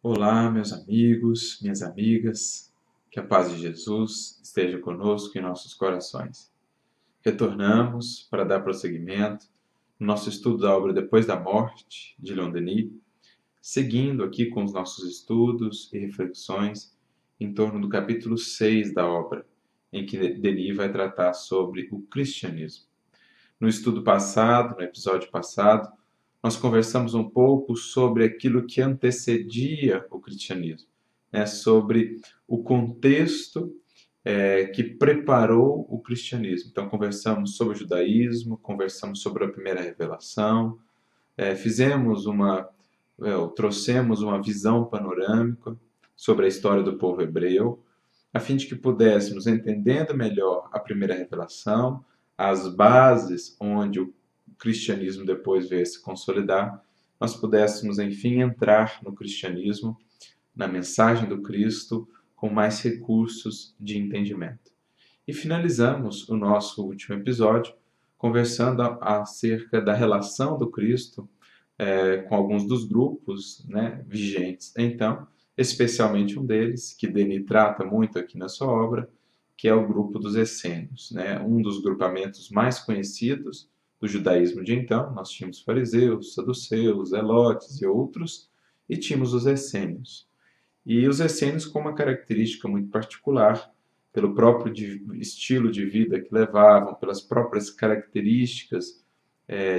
Olá, meus amigos, minhas amigas, que a paz de Jesus esteja conosco em nossos corações. Retornamos para dar prosseguimento no nosso estudo da obra Depois da Morte, de Leon Denis, seguindo aqui com os nossos estudos e reflexões em torno do capítulo 6 da obra, em que Denis vai tratar sobre o cristianismo. No estudo passado, no episódio passado, nós conversamos um pouco sobre aquilo que antecedia o cristianismo, né? Sobre o contexto que preparou o cristianismo. Então, conversamos sobre o judaísmo, conversamos sobre a primeira revelação, trouxemos uma visão panorâmica sobre a história do povo hebreu, a fim de que pudéssemos, entendendo melhor a primeira revelação, as bases onde o cristianismo depois veio se consolidar, nós pudéssemos, enfim, entrar no cristianismo, na mensagem do Cristo, com mais recursos de entendimento. E finalizamos o nosso último episódio conversando acerca da relação do Cristo com alguns dos grupos, né, vigentes então, especialmente um deles, que Denis trata muito aqui na sua obra, que é o grupo dos essênios, né? Um dos grupamentos mais conhecidos do judaísmo de então. Nós tínhamos fariseus, saduceus, zelotes e outros, e tínhamos os essênios. E os essênios com uma característica muito particular, pelo próprio estilo de vida que levavam, pelas próprias características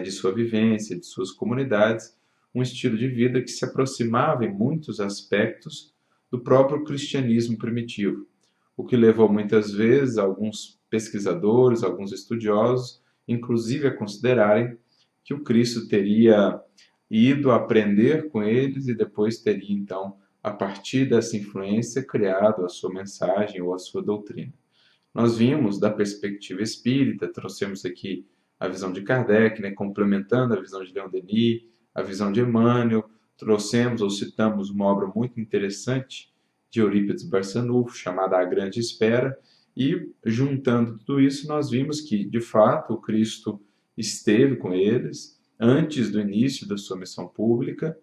de sua vivência, de suas comunidades, um estilo de vida que se aproximava em muitos aspectos do próprio cristianismo primitivo, o que levou muitas vezes alguns pesquisadores, alguns estudiosos, inclusive a considerarem que o Cristo teria ido aprender com eles e depois teria, então, a partir dessa influência, criado a sua mensagem ou a sua doutrina. Nós vimos da perspectiva espírita, trouxemos aqui a visão de Kardec, né, complementando a visão de Leon Denis, a visão de Emmanuel, trouxemos ou citamos uma obra muito interessante de Eurípides Barçanufo, chamada A Grande Espera, e juntando tudo isso, nós vimos que, de fato, o Cristo esteve com eles antes do início da sua missão pública,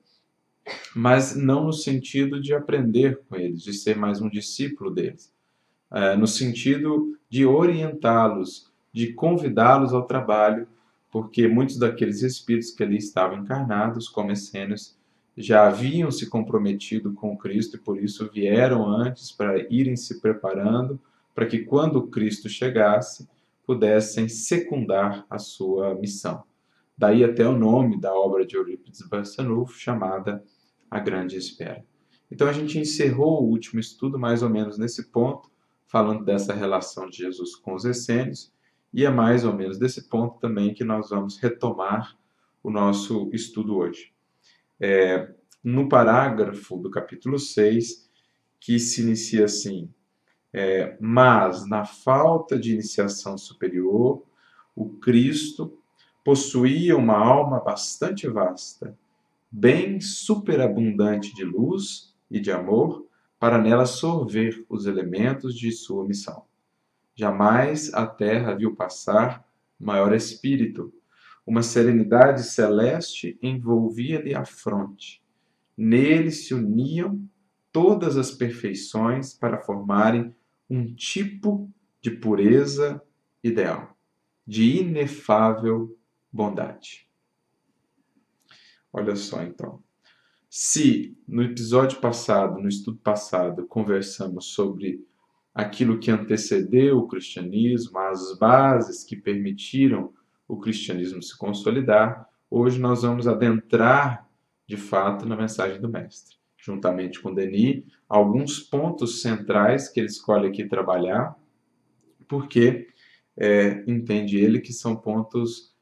mas não no sentido de aprender com eles, de ser mais um discípulo deles, no sentido de orientá-los, de convidá-los ao trabalho, porque muitos daqueles espíritos que ali estavam encarnados, como essênios, já haviam se comprometido com Cristo e por isso vieram antes para irem se preparando, para que quando o Cristo chegasse, pudessem secundar a sua missão. Daí até o nome da obra de Eurípides Barçanufo, chamada A Grande Espera. Então a gente encerrou o último estudo mais ou menos nesse ponto, falando dessa relação de Jesus com os essênios, e é mais ou menos desse ponto também que nós vamos retomar o nosso estudo hoje. No parágrafo do capítulo 6, que se inicia assim: mas, na falta de iniciação superior, o Cristo possuía uma alma bastante vasta, bem superabundante de luz e de amor, para nela sorver os elementos de sua missão. Jamais a terra viu passar maior espírito. Uma serenidade celeste envolvia-lhe a fronte. Nele se uniam todas as perfeições para formarem um tipo de pureza ideal, de inefável bondade. Olha só, então. Se no episódio passado, no estudo passado, conversamos sobre aquilo que antecedeu o cristianismo, as bases que permitiram o cristianismo se consolidar, hoje nós vamos adentrar, de fato, na mensagem do Mestre. Juntamente com Denis, alguns pontos centrais que ele escolhe aqui trabalhar, porque entende ele que são pontos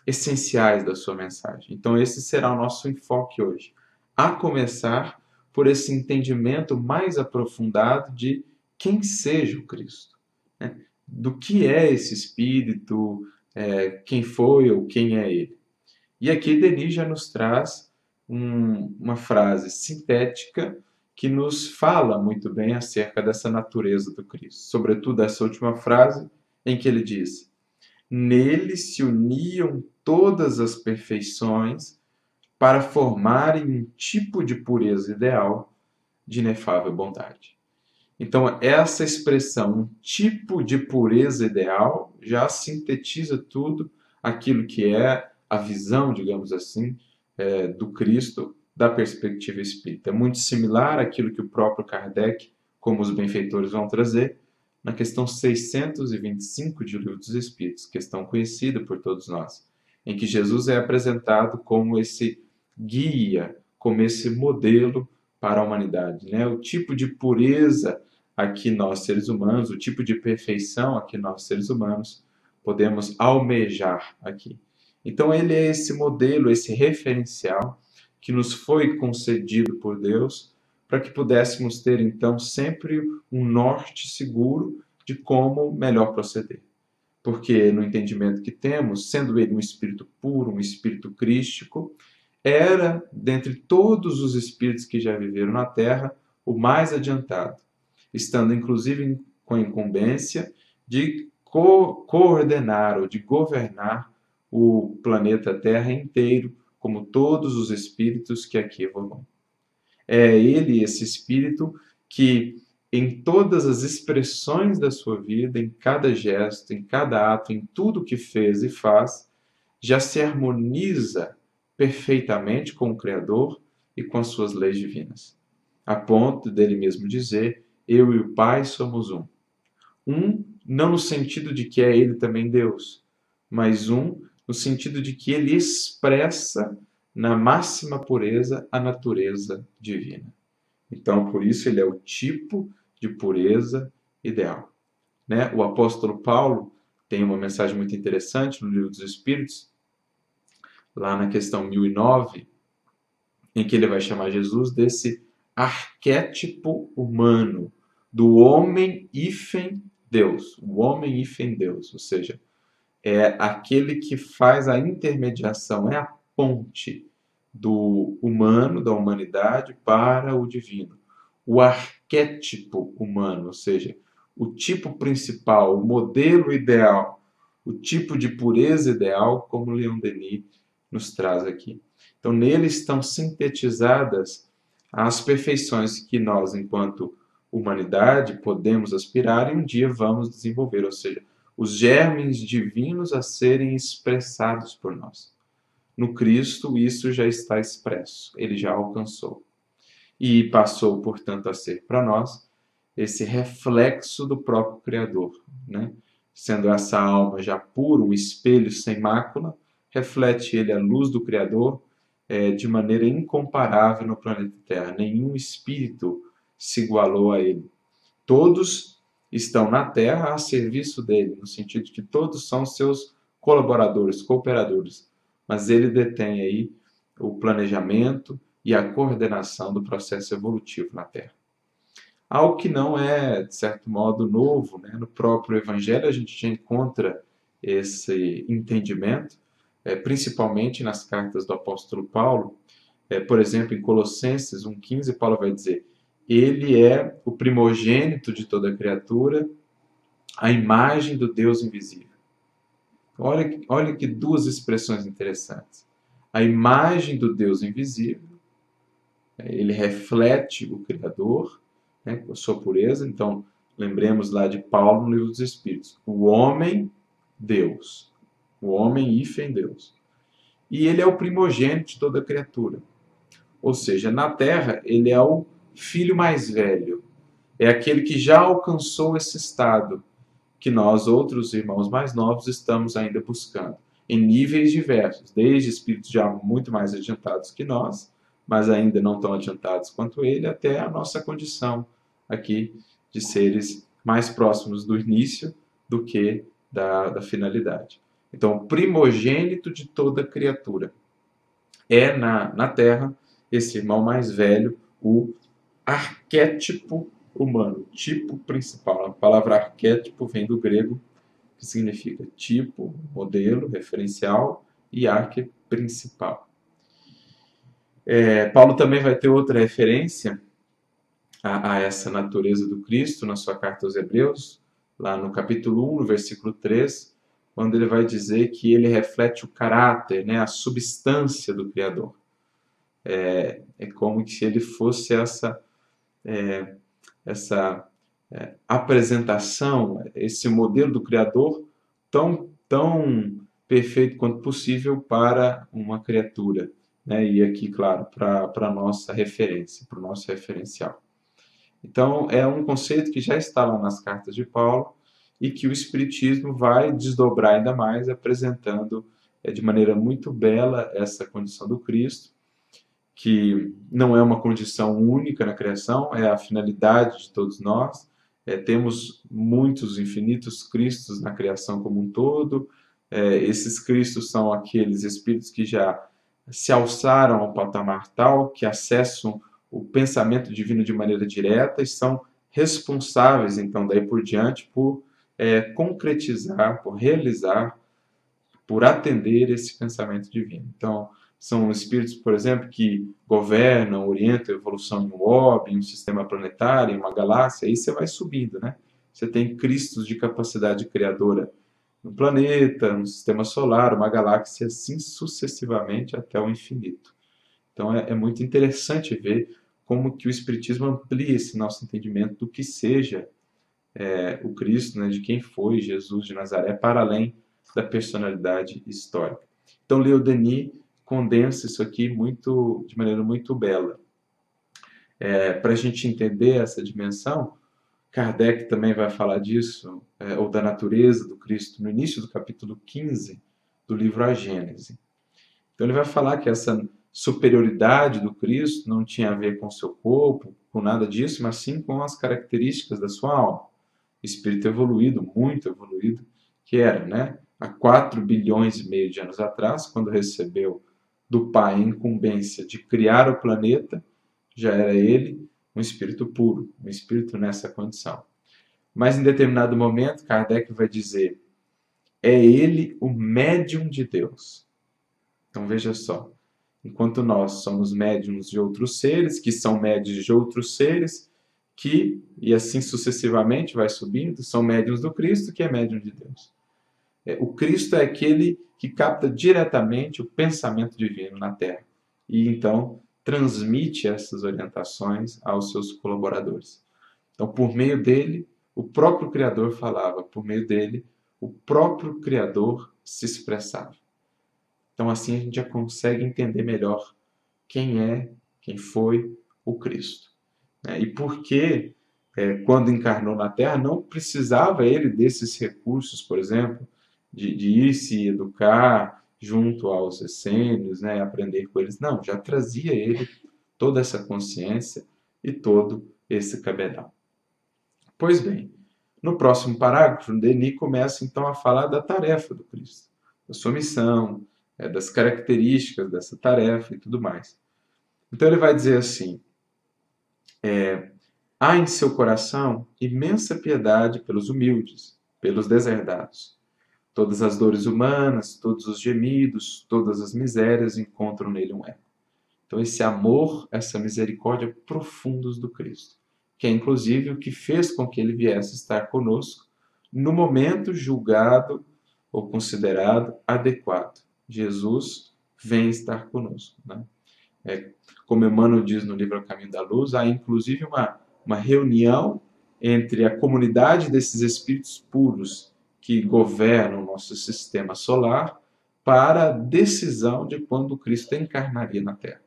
essenciais da sua mensagem. Então esse será o nosso enfoque hoje, a começar por esse entendimento mais aprofundado de quem seja o Cristo, né? Do que é esse Espírito, quem foi ou quem é ele. E aqui Denis já nos traz uma frase sintética que nos fala muito bem acerca dessa natureza do Cristo. Sobretudo essa última frase em que ele diz: nele se uniam todas as perfeições para formarem um tipo de pureza ideal de inefável bondade. Então, essa expressão, um tipo de pureza ideal, já sintetiza tudo aquilo que é a visão, digamos assim, do Cristo da perspectiva espírita. É muito similar àquilo que o próprio Kardec, como os benfeitores, vão trazer na questão 625 de O Livro dos Espíritos, questão conhecida por todos nós, em que Jesus é apresentado como esse guia, como esse modelo para a humanidade, né? O tipo de pureza a que nós, seres humanos, o tipo de perfeição a que nós, seres humanos, podemos almejar aqui. Então, ele é esse modelo, esse referencial que nos foi concedido por Deus para que pudéssemos ter, então, sempre um norte seguro de como melhor proceder. Porque, no entendimento que temos, sendo ele um espírito puro, um espírito crístico, era, dentre todos os espíritos que já viveram na Terra, o mais adiantado, estando inclusive com a incumbência de coordenar ou de governar o planeta Terra inteiro, como todos os espíritos que aqui evoluem. É ele, esse espírito, que em todas as expressões da sua vida, em cada gesto, em cada ato, em tudo que fez e faz, já se harmoniza perfeitamente com o Criador e com as suas leis divinas, a ponto dele mesmo dizer: eu e o Pai somos um. Um, não no sentido de que é ele também Deus, mas um no sentido de que ele expressa na máxima pureza a natureza divina. Então, por isso, ele é o tipo de pureza ideal. Né? O apóstolo Paulo tem uma mensagem muito interessante no Livro dos Espíritos, lá na questão 1009, em que ele vai chamar Jesus desse arquétipo humano, do homem hífen Deus, o homem hífen Deus, ou seja, é aquele que faz a intermediação, é a ponte do humano, da humanidade, para o divino. O arquétipo humano, ou seja, o tipo principal, o modelo ideal, o tipo de pureza ideal, como Leon Denis nos traz aqui. Então, nele estão sintetizadas as perfeições que nós, enquanto humanidade, podemos aspirar e um dia vamos desenvolver, ou seja, os germes divinos a serem expressados por nós. No Cristo, isso já está expresso, ele já alcançou. E passou, portanto, a ser para nós esse reflexo do próprio Criador, né? Sendo essa alma já pura, um espelho sem mácula, reflete ele a luz do Criador de maneira incomparável no planeta Terra. Nenhum espírito se igualou a ele. Todos estão na Terra a serviço dele, no sentido de que todos são seus colaboradores, cooperadores. Mas ele detém aí o planejamento e a coordenação do processo evolutivo na Terra. Algo que não é, de certo modo, novo, né? No próprio Evangelho a gente já encontra esse entendimento, principalmente nas cartas do apóstolo Paulo. Por exemplo, em Colossenses 1,15, Paulo vai dizer: ele é o primogênito de toda criatura, a imagem do Deus invisível. Olha que duas expressões interessantes. A imagem do Deus invisível, ele reflete o Criador, né, com a sua pureza. Então, lembremos lá de Paulo no Livro dos Espíritos. O homem, Deus. O homem, hífen, Deus. E ele é o primogênito de toda criatura. Ou seja, na Terra, ele é o filho mais velho. É aquele que já alcançou esse estado que nós, outros irmãos mais novos, estamos ainda buscando. Em níveis diversos, desde espíritos já muito mais adiantados que nós, mas ainda não tão adiantados quanto ele, até a nossa condição aqui de seres mais próximos do início do que da finalidade. Então, o primogênito de toda criatura é na Terra esse irmão mais velho, o arquétipo humano, tipo principal. A palavra arquétipo vem do grego, que significa tipo, modelo, referencial, e arque, principal. Paulo também vai ter outra referência a essa natureza do Cristo na sua carta aos Hebreus, lá no capítulo 1, no versículo 3, quando ele vai dizer que ele reflete o caráter, né, a substância do Criador. É como se ele fosse essa apresentação, esse modelo do Criador tão perfeito quanto possível para uma criatura, né? E aqui, claro, para a nossa referência, para o nosso referencial. Então, é um conceito que já está lá nas cartas de Paulo e que o Espiritismo vai desdobrar ainda mais, apresentando de maneira muito bela essa condição do Cristo, que não é uma condição única na criação, é a finalidade de todos nós. Temos muitos, infinitos Cristos na criação como um todo. Esses Cristos são aqueles espíritos que já se alçaram ao patamar tal, que acessam o pensamento divino de maneira direta e são responsáveis, então, daí por diante, por concretizar, por realizar, por atender esse pensamento divino. Então, são espíritos, por exemplo, que governam, orientam a evolução de um orbe, em um sistema planetário, em uma galáxia, aí você vai subindo, né? Você tem cristos de capacidade criadora no planeta, no sistema solar, uma galáxia, assim sucessivamente até o infinito. Então é muito interessante ver como que o Espiritismo amplia esse nosso entendimento do que seja o Cristo, né, de quem foi Jesus de Nazaré, para além da personalidade histórica. Então, Leon Denis condensa isso aqui de maneira muito bela. Para a gente entender essa dimensão, Kardec também vai falar disso, ou da natureza do Cristo, no início do capítulo 15 do livro A Gênese. Então, ele vai falar que essa superioridade do Cristo não tinha a ver com o seu corpo, com nada disso, mas sim com as características da sua alma. Espírito evoluído, muito evoluído, que era, né, há 4 bilhões e meio de anos atrás, quando recebeu do Pai a incumbência de criar o planeta, já era ele um espírito puro, um espírito nessa condição. Mas em determinado momento, Kardec vai dizer, é ele o médium de Deus. Então veja só, enquanto nós somos médiums de outros seres, que são médios de outros seres, e assim sucessivamente vai subindo, são médiuns do Cristo, que é médium de Deus. O Cristo é aquele que capta diretamente o pensamento divino na Terra e então transmite essas orientações aos seus colaboradores. Então, por meio dele, o próprio Criador falava, por meio dele, o próprio Criador se expressava. Então, assim a gente já consegue entender melhor quem foi o Cristo. E por que, quando encarnou na Terra, não precisava ele desses recursos, por exemplo, de ir se educar junto aos essênios, né, aprender com eles. Não, já trazia ele toda essa consciência e todo esse cabedal. Pois bem, no próximo parágrafo, Denis começa então a falar da tarefa do Cristo, da sua missão, das características dessa tarefa e tudo mais. Então ele vai dizer assim, há em seu coração imensa piedade pelos humildes, pelos deserdados. Todas as dores humanas, todos os gemidos, todas as misérias encontram nele um eco. Então esse amor, essa misericórdia profundos do Cristo, que é inclusive o que fez com que ele viesse estar conosco no momento julgado ou considerado adequado. Jesus vem estar conosco, né? Como Emmanuel diz no livro O Caminho da Luz, há inclusive uma reunião entre a comunidade desses espíritos puros que governam o nosso sistema solar para a decisão de quando Cristo encarnaria na Terra.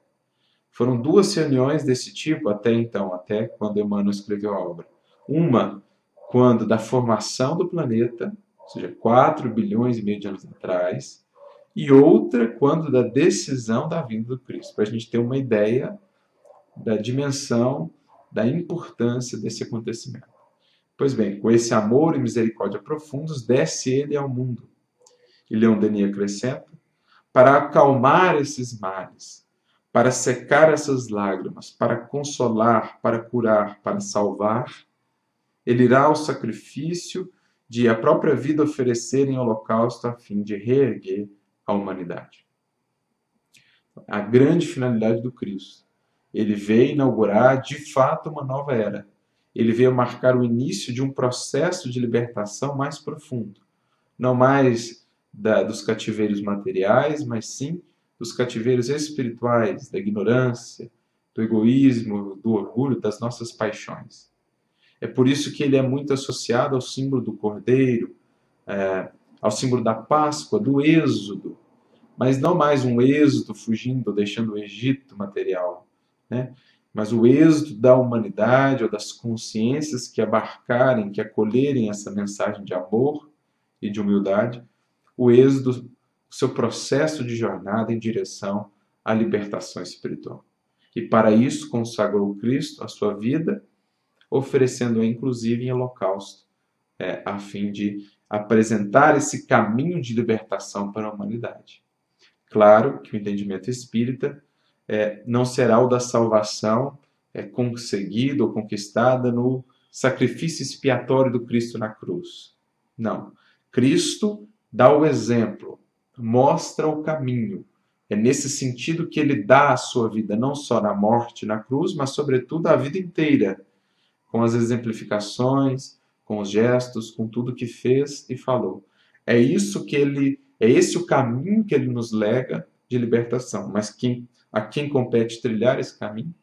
Foram 2 reuniões desse tipo até então, até quando Emmanuel escreveu a obra. Uma, quando da formação do planeta, ou seja, 4 bilhões e meio de anos atrás, e outra quando da decisão da vinda do Cristo, para a gente ter uma ideia da dimensão, da importância desse acontecimento. Pois bem, com esse amor e misericórdia profundos, desce ele ao mundo. E Leon Denis acrescenta, para acalmar esses males, para secar essas lágrimas, para consolar, para curar, para salvar, ele irá ao sacrifício de a própria vida oferecer em holocausto a fim de reerguer a humanidade. A grande finalidade do Cristo. Ele veio inaugurar, de fato, uma nova era. Ele veio marcar o início de um processo de libertação mais profundo. Não mais dos cativeiros materiais, mas sim dos cativeiros espirituais, da ignorância, do egoísmo, do orgulho, das nossas paixões. É por isso que ele é muito associado ao símbolo do Cordeiro, ao símbolo da Páscoa, do Êxodo, mas não mais um êxodo fugindo, deixando o Egito material, né? Mas o êxodo da humanidade ou das consciências que abarcarem, que acolherem essa mensagem de amor e de humildade, o êxodo, o seu processo de jornada em direção à libertação espiritual. E para isso consagrou Cristo a sua vida, oferecendo-a inclusive em holocausto, a fim de apresentar esse caminho de libertação para a humanidade. Claro que o entendimento espírita não será o da salvação conseguida ou conquistada no sacrifício expiatório do Cristo na cruz. Não. Cristo dá o exemplo, mostra o caminho. É nesse sentido que ele dá a sua vida, não só na morte, na cruz, mas sobretudo a vida inteira, com as exemplificações, com os gestos, com tudo que fez e falou. É esse o caminho que ele nos lega de libertação, mas a quem compete trilhar esse caminho?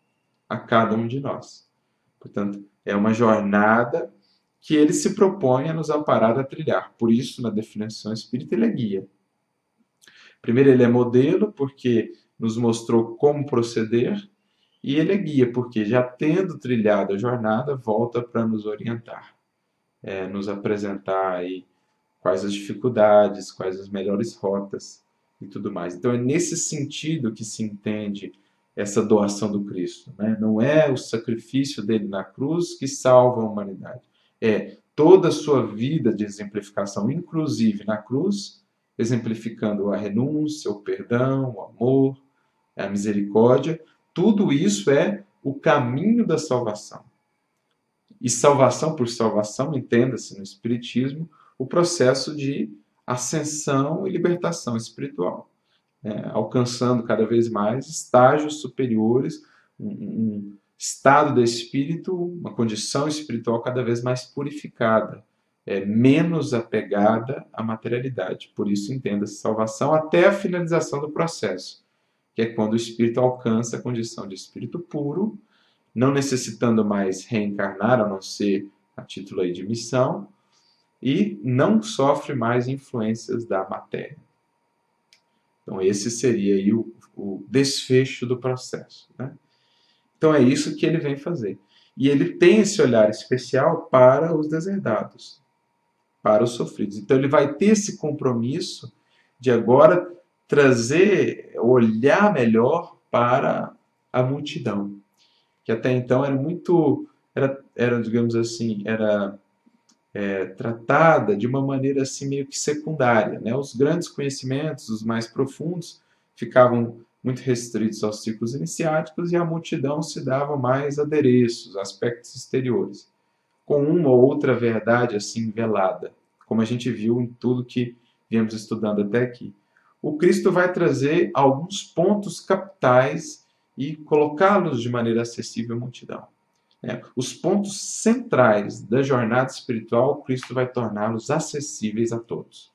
A cada um de nós. Portanto, é uma jornada que ele se propõe a nos amparar a trilhar. Por isso, na definição espírita, ele é guia. Primeiro, ele é modelo, porque nos mostrou como proceder, e ele é guia, porque já tendo trilhado a jornada, volta para nos orientar, nos apresentar aí quais as dificuldades, quais as melhores rotas e tudo mais. Então é nesse sentido que se entende essa doação do Cristo, né? Não é o sacrifício dele na cruz que salva a humanidade, é toda a sua vida de exemplificação, inclusive na cruz, exemplificando a renúncia, o perdão, o amor, a misericórdia. Tudo isso é o caminho da salvação. E salvação por salvação, entenda-se no Espiritismo, o processo de ascensão e libertação espiritual, alcançando cada vez mais estágios superiores, um estado do espírito, uma condição espiritual cada vez mais purificada, menos apegada à materialidade. Por isso, entenda-se salvação até a finalização do processo, que é quando o espírito alcança a condição de espírito puro, não necessitando mais reencarnar, a não ser a título aí de missão, e não sofre mais influências da matéria. Então, esse seria aí o desfecho do processo, né? Então, é isso que ele vem fazer. E ele tem esse olhar especial para os deserdados, para os sofridos. Então, ele vai ter esse compromisso de agora trazer, olhar melhor para a multidão, que até então era digamos assim, tratada de uma maneira assim meio que secundária, né? Os grandes conhecimentos, os mais profundos, ficavam muito restritos aos ciclos iniciáticos e a multidão se dava mais adereços, aspectos exteriores, com uma ou outra verdade assim velada, como a gente viu em tudo que viemos estudando até aqui. O Cristo vai trazer alguns pontos capitais e colocá-los de maneira acessível à multidão. Os pontos centrais da jornada espiritual, Cristo vai torná-los acessíveis a todos.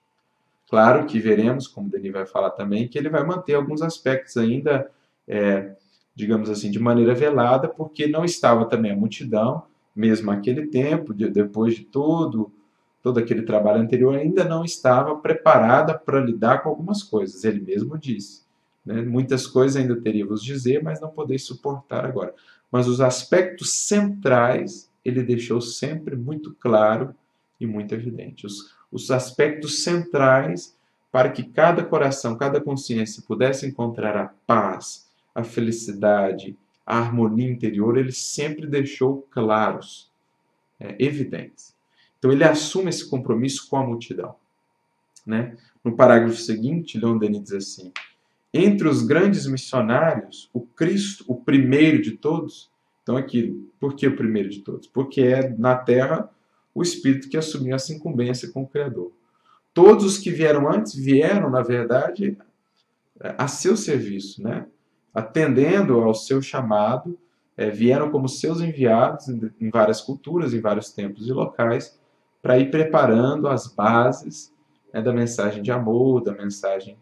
Claro que veremos, como Denis vai falar também, que ele vai manter alguns aspectos ainda, digamos assim, de maneira velada, porque não estava também a multidão, mesmo naquele tempo, depois de todo aquele trabalho anterior, ainda não estava preparada para lidar com algumas coisas. Ele mesmo disse, né? Muitas coisas ainda teria vos dizer, mas não podeis suportar agora. Mas os aspectos centrais ele deixou sempre muito claro e muito evidente. Os aspectos centrais para que cada coração, cada consciência pudesse encontrar a paz, a felicidade, a harmonia interior, ele sempre deixou claros, evidentes. Então ele assume esse compromisso com a multidão, né? No parágrafo seguinte, Leon Denis diz assim: entre os grandes missionários, o Cristo, o primeiro de todos. Então, aqui, por que o primeiro de todos? Porque é na Terra o Espírito que assumiu essa incumbência com o Criador. Todos os que vieram antes vieram, na verdade, a seu serviço, né? Atendendo ao seu chamado, vieram como seus enviados em várias culturas, em vários tempos e locais, para ir preparando as bases, da mensagem de amor, da mensagem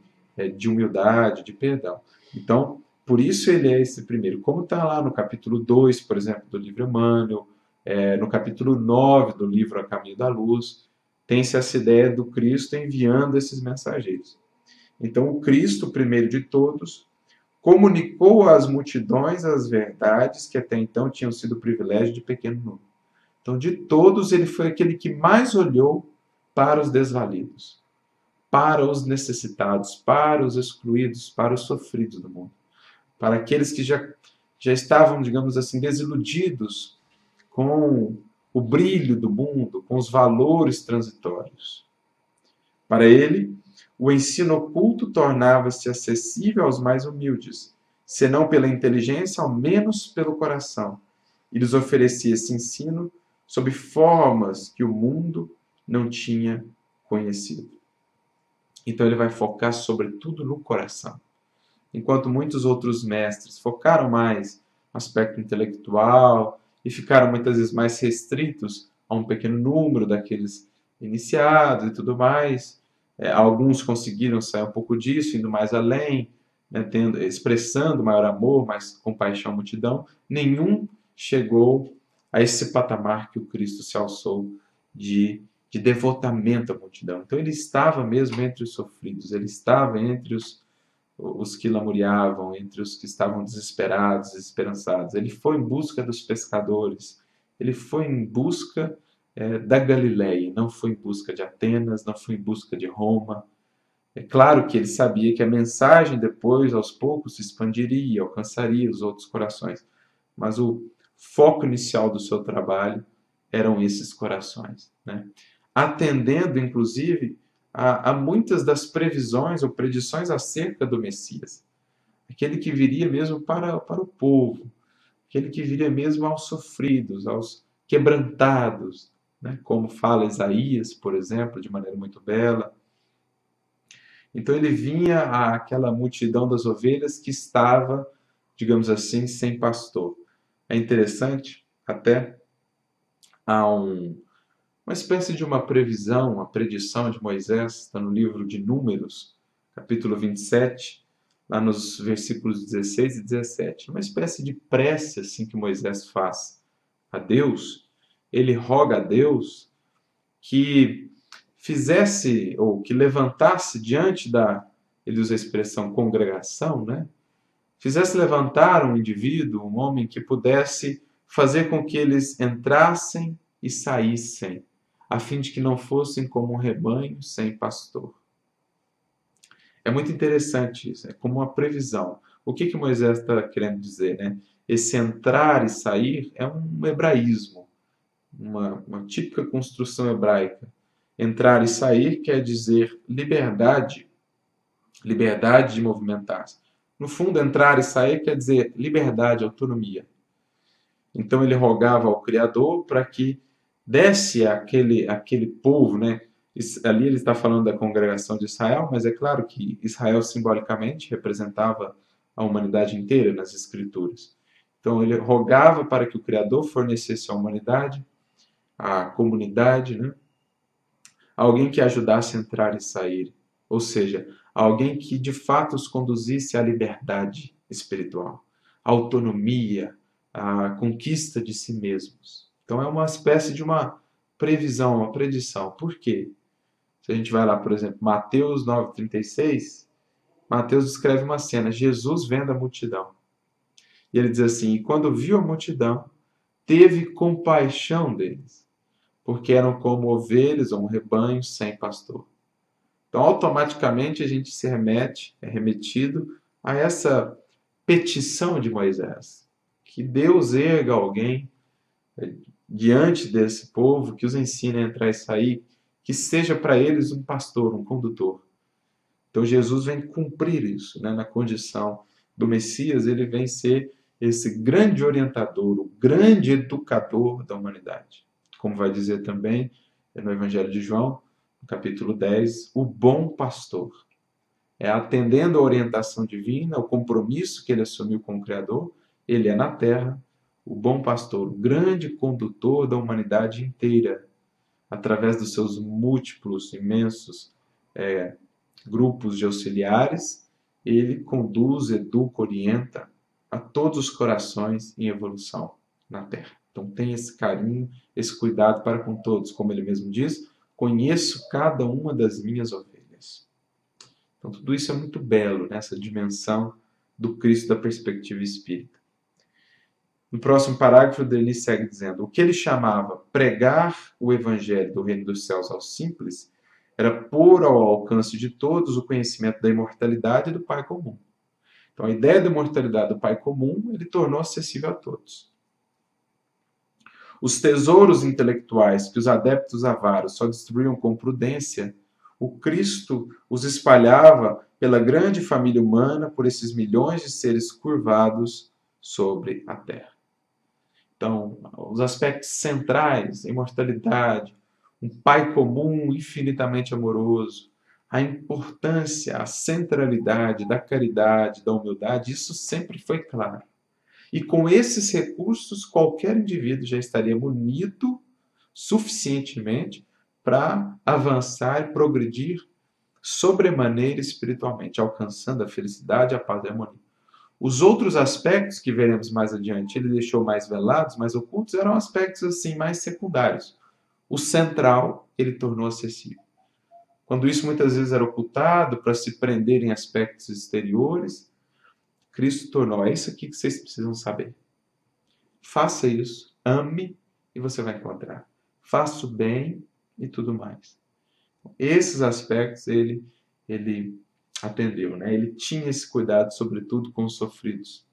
de humildade, de perdão. Então, por isso ele é esse primeiro. Como está lá no capítulo 2, por exemplo, do livro Emmanuel, no capítulo 9 do livro A Caminho da Luz, tem-se essa ideia do Cristo enviando esses mensageiros. Então, o Cristo, primeiro de todos, comunicou às multidões as verdades que até então tinham sido privilégio de pequeno número. Então, de todos, ele foi aquele que mais olhou para os desvalidos, para os necessitados, para os excluídos, para os sofridos do mundo, para aqueles que já estavam, digamos assim, desiludidos com o brilho do mundo, com os valores transitórios. Para ele, o ensino oculto tornava-se acessível aos mais humildes, senão pela inteligência, ao menos pelo coração. E lhes oferecia esse ensino sob formas que o mundo não tinha conhecido. Então ele vai focar sobretudo no coração. Enquanto muitos outros mestres focaram mais no aspecto intelectual e ficaram muitas vezes mais restritos a um pequeno número daqueles iniciados e tudo mais, alguns conseguiram sair um pouco disso, indo mais além, né, expressando maior amor, mais compaixão à multidão. Nenhum chegou a esse patamar que o Cristo se alçou de devotamento à multidão. Então ele estava mesmo entre os sofridos, ele estava entre os que lamuriavam, entre os que estavam desesperados, desesperançados. Ele foi em busca dos pescadores, ele foi em busca da Galileia, não foi em busca de Atenas, não foi em busca de Roma. É claro que ele sabia que a mensagem depois, aos poucos, se expandiria, alcançaria os outros corações, mas o foco inicial do seu trabalho eram esses corações, né? Atendendo, inclusive, a muitas das previsões ou predições acerca do Messias. Aquele que viria mesmo para o povo, aquele que viria mesmo aos sofridos, aos quebrantados, né? Como fala Isaías, por exemplo, de maneira muito bela. Então ele vinha àquela multidão das ovelhas que estava, digamos assim, sem pastor. É interessante, até há uma espécie de uma previsão, uma predição de Moisés, está no livro de Números, capítulo 27, lá nos versículos 16 e 17. Uma espécie de prece assim que Moisés faz a Deus. Ele roga a Deus que fizesse, ou que levantasse diante ele usa a expressão congregação, né? Fizesse levantar um indivíduo, um homem que pudesse fazer com que eles entrassem e saíssem, a fim de que não fossem como um rebanho sem pastor. É muito interessante isso, é como uma previsão. O que Moisés está querendo dizer, né? Esse entrar e sair é um hebraísmo, uma típica construção hebraica. Entrar e sair quer dizer liberdade, liberdade de movimentar-se. No fundo, entrar e sair quer dizer liberdade, autonomia. Então ele rogava ao Criador para que desse aquele povo, né? Ali ele está falando da congregação de Israel, mas é claro que Israel simbolicamente representava a humanidade inteira nas Escrituras. Então ele rogava para que o Criador fornecesse à humanidade, à comunidade, né? Alguém que ajudasse a entrar e sair, ou seja, alguém que de fato os conduzisse à liberdade espiritual, à autonomia, à conquista de si mesmos. Então é uma espécie de uma previsão, uma predição. Por quê? Se a gente vai lá, por exemplo, Mateus 9,36, Mateus descreve uma cena, Jesus vendo a multidão. E ele diz assim, e quando viu a multidão, teve compaixão deles, porque eram como ovelhas ou um rebanho sem pastor. Então, automaticamente, a gente se é remetido a essa petição de Moisés, que Deus erga alguém diante desse povo, que os ensine a entrar e sair, que seja para eles um pastor, um condutor. Então, Jesus vem cumprir isso, né? Na condição do Messias, ele vem ser esse grande orientador, o grande educador da humanidade. Como vai dizer também no Evangelho de João, no capítulo 10, o bom pastor. Atendendo à orientação divina, ao compromisso que ele assumiu com o Criador, ele é na terra o bom pastor, o grande condutor da humanidade inteira, através dos seus múltiplos, imensos grupos de auxiliares, ele conduz, educa, orienta a todos os corações em evolução na Terra. Então tem esse carinho, esse cuidado para com todos, como ele mesmo diz, conheço cada uma das minhas ovelhas. Então tudo isso é muito belo nessa dimensão do Cristo da perspectiva espírita. No próximo parágrafo, Denis segue dizendo: o que ele chamava pregar o evangelho do reino dos céus aos simples era pôr ao alcance de todos o conhecimento da imortalidade do Pai comum. Então, a ideia da imortalidade do Pai comum ele tornou acessível a todos. Os tesouros intelectuais que os adeptos avaros só distribuíam com prudência, o Cristo os espalhava pela grande família humana por esses milhões de seres curvados sobre a Terra. Então, os aspectos centrais, a imortalidade, um Pai comum infinitamente amoroso, a importância, a centralidade da caridade, da humildade, isso sempre foi claro. E com esses recursos, qualquer indivíduo já estaria munido suficientemente para avançar e progredir sobremaneira espiritualmente, alcançando a felicidade, a paz e a harmonia. Os outros aspectos que veremos mais adiante, ele deixou mais velados, mais ocultos, eram aspectos assim mais secundários. O central, ele tornou acessível. Quando isso muitas vezes era ocultado para se prender em aspectos exteriores, Cristo tornou, é isso aqui que vocês precisam saber. Faça isso, ame e você vai encontrar. Faça o bem e tudo mais. Esses aspectos ele atendeu, né? Ele tinha esse cuidado, sobretudo, com os sofridos.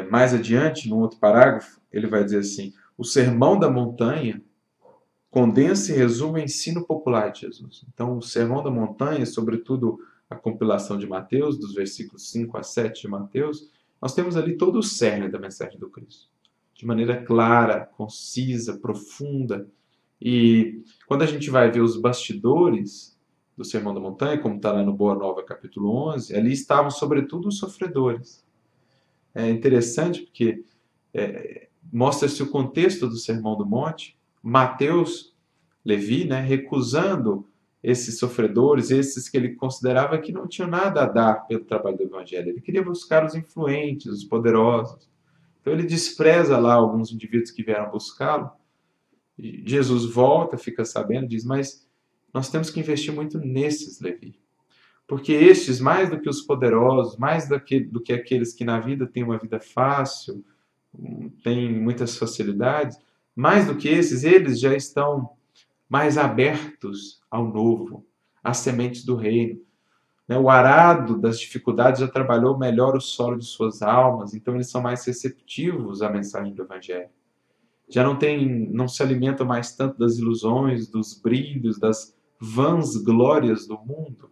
Mais adiante, no outro parágrafo, ele vai dizer assim: o Sermão da Montanha condensa e resume o ensino popular de Jesus. Então, o Sermão da Montanha, sobretudo a compilação de Mateus, dos versículos 5 a 7 de Mateus, nós temos ali todo o cerne da mensagem do Cristo. De maneira clara, concisa, profunda. E quando a gente vai ver os bastidores do Sermão da Montanha, como está lá no Boa Nova, capítulo 11, ali estavam, sobretudo, os sofredores. É interessante porque mostra-se o contexto do Sermão do Monte, Mateus, Levi, né, recusando esses sofredores, esses que ele considerava que não tinham nada a dar pelo trabalho do Evangelho. Ele queria buscar os influentes, os poderosos. Então ele despreza lá alguns indivíduos que vieram buscá-lo. Jesus volta, fica sabendo, diz, mas nós temos que investir muito nesses, Levi. Porque estes, mais do que os poderosos, mais do que aqueles que na vida têm uma vida fácil, têm muitas facilidades, mais do que esses, eles já estão mais abertos ao novo, às sementes do reino. O arado das dificuldades já trabalhou melhor o solo de suas almas, então eles são mais receptivos à mensagem do Evangelho. Já não se alimentam mais tanto das ilusões, dos brilhos, das vãs glórias do mundo.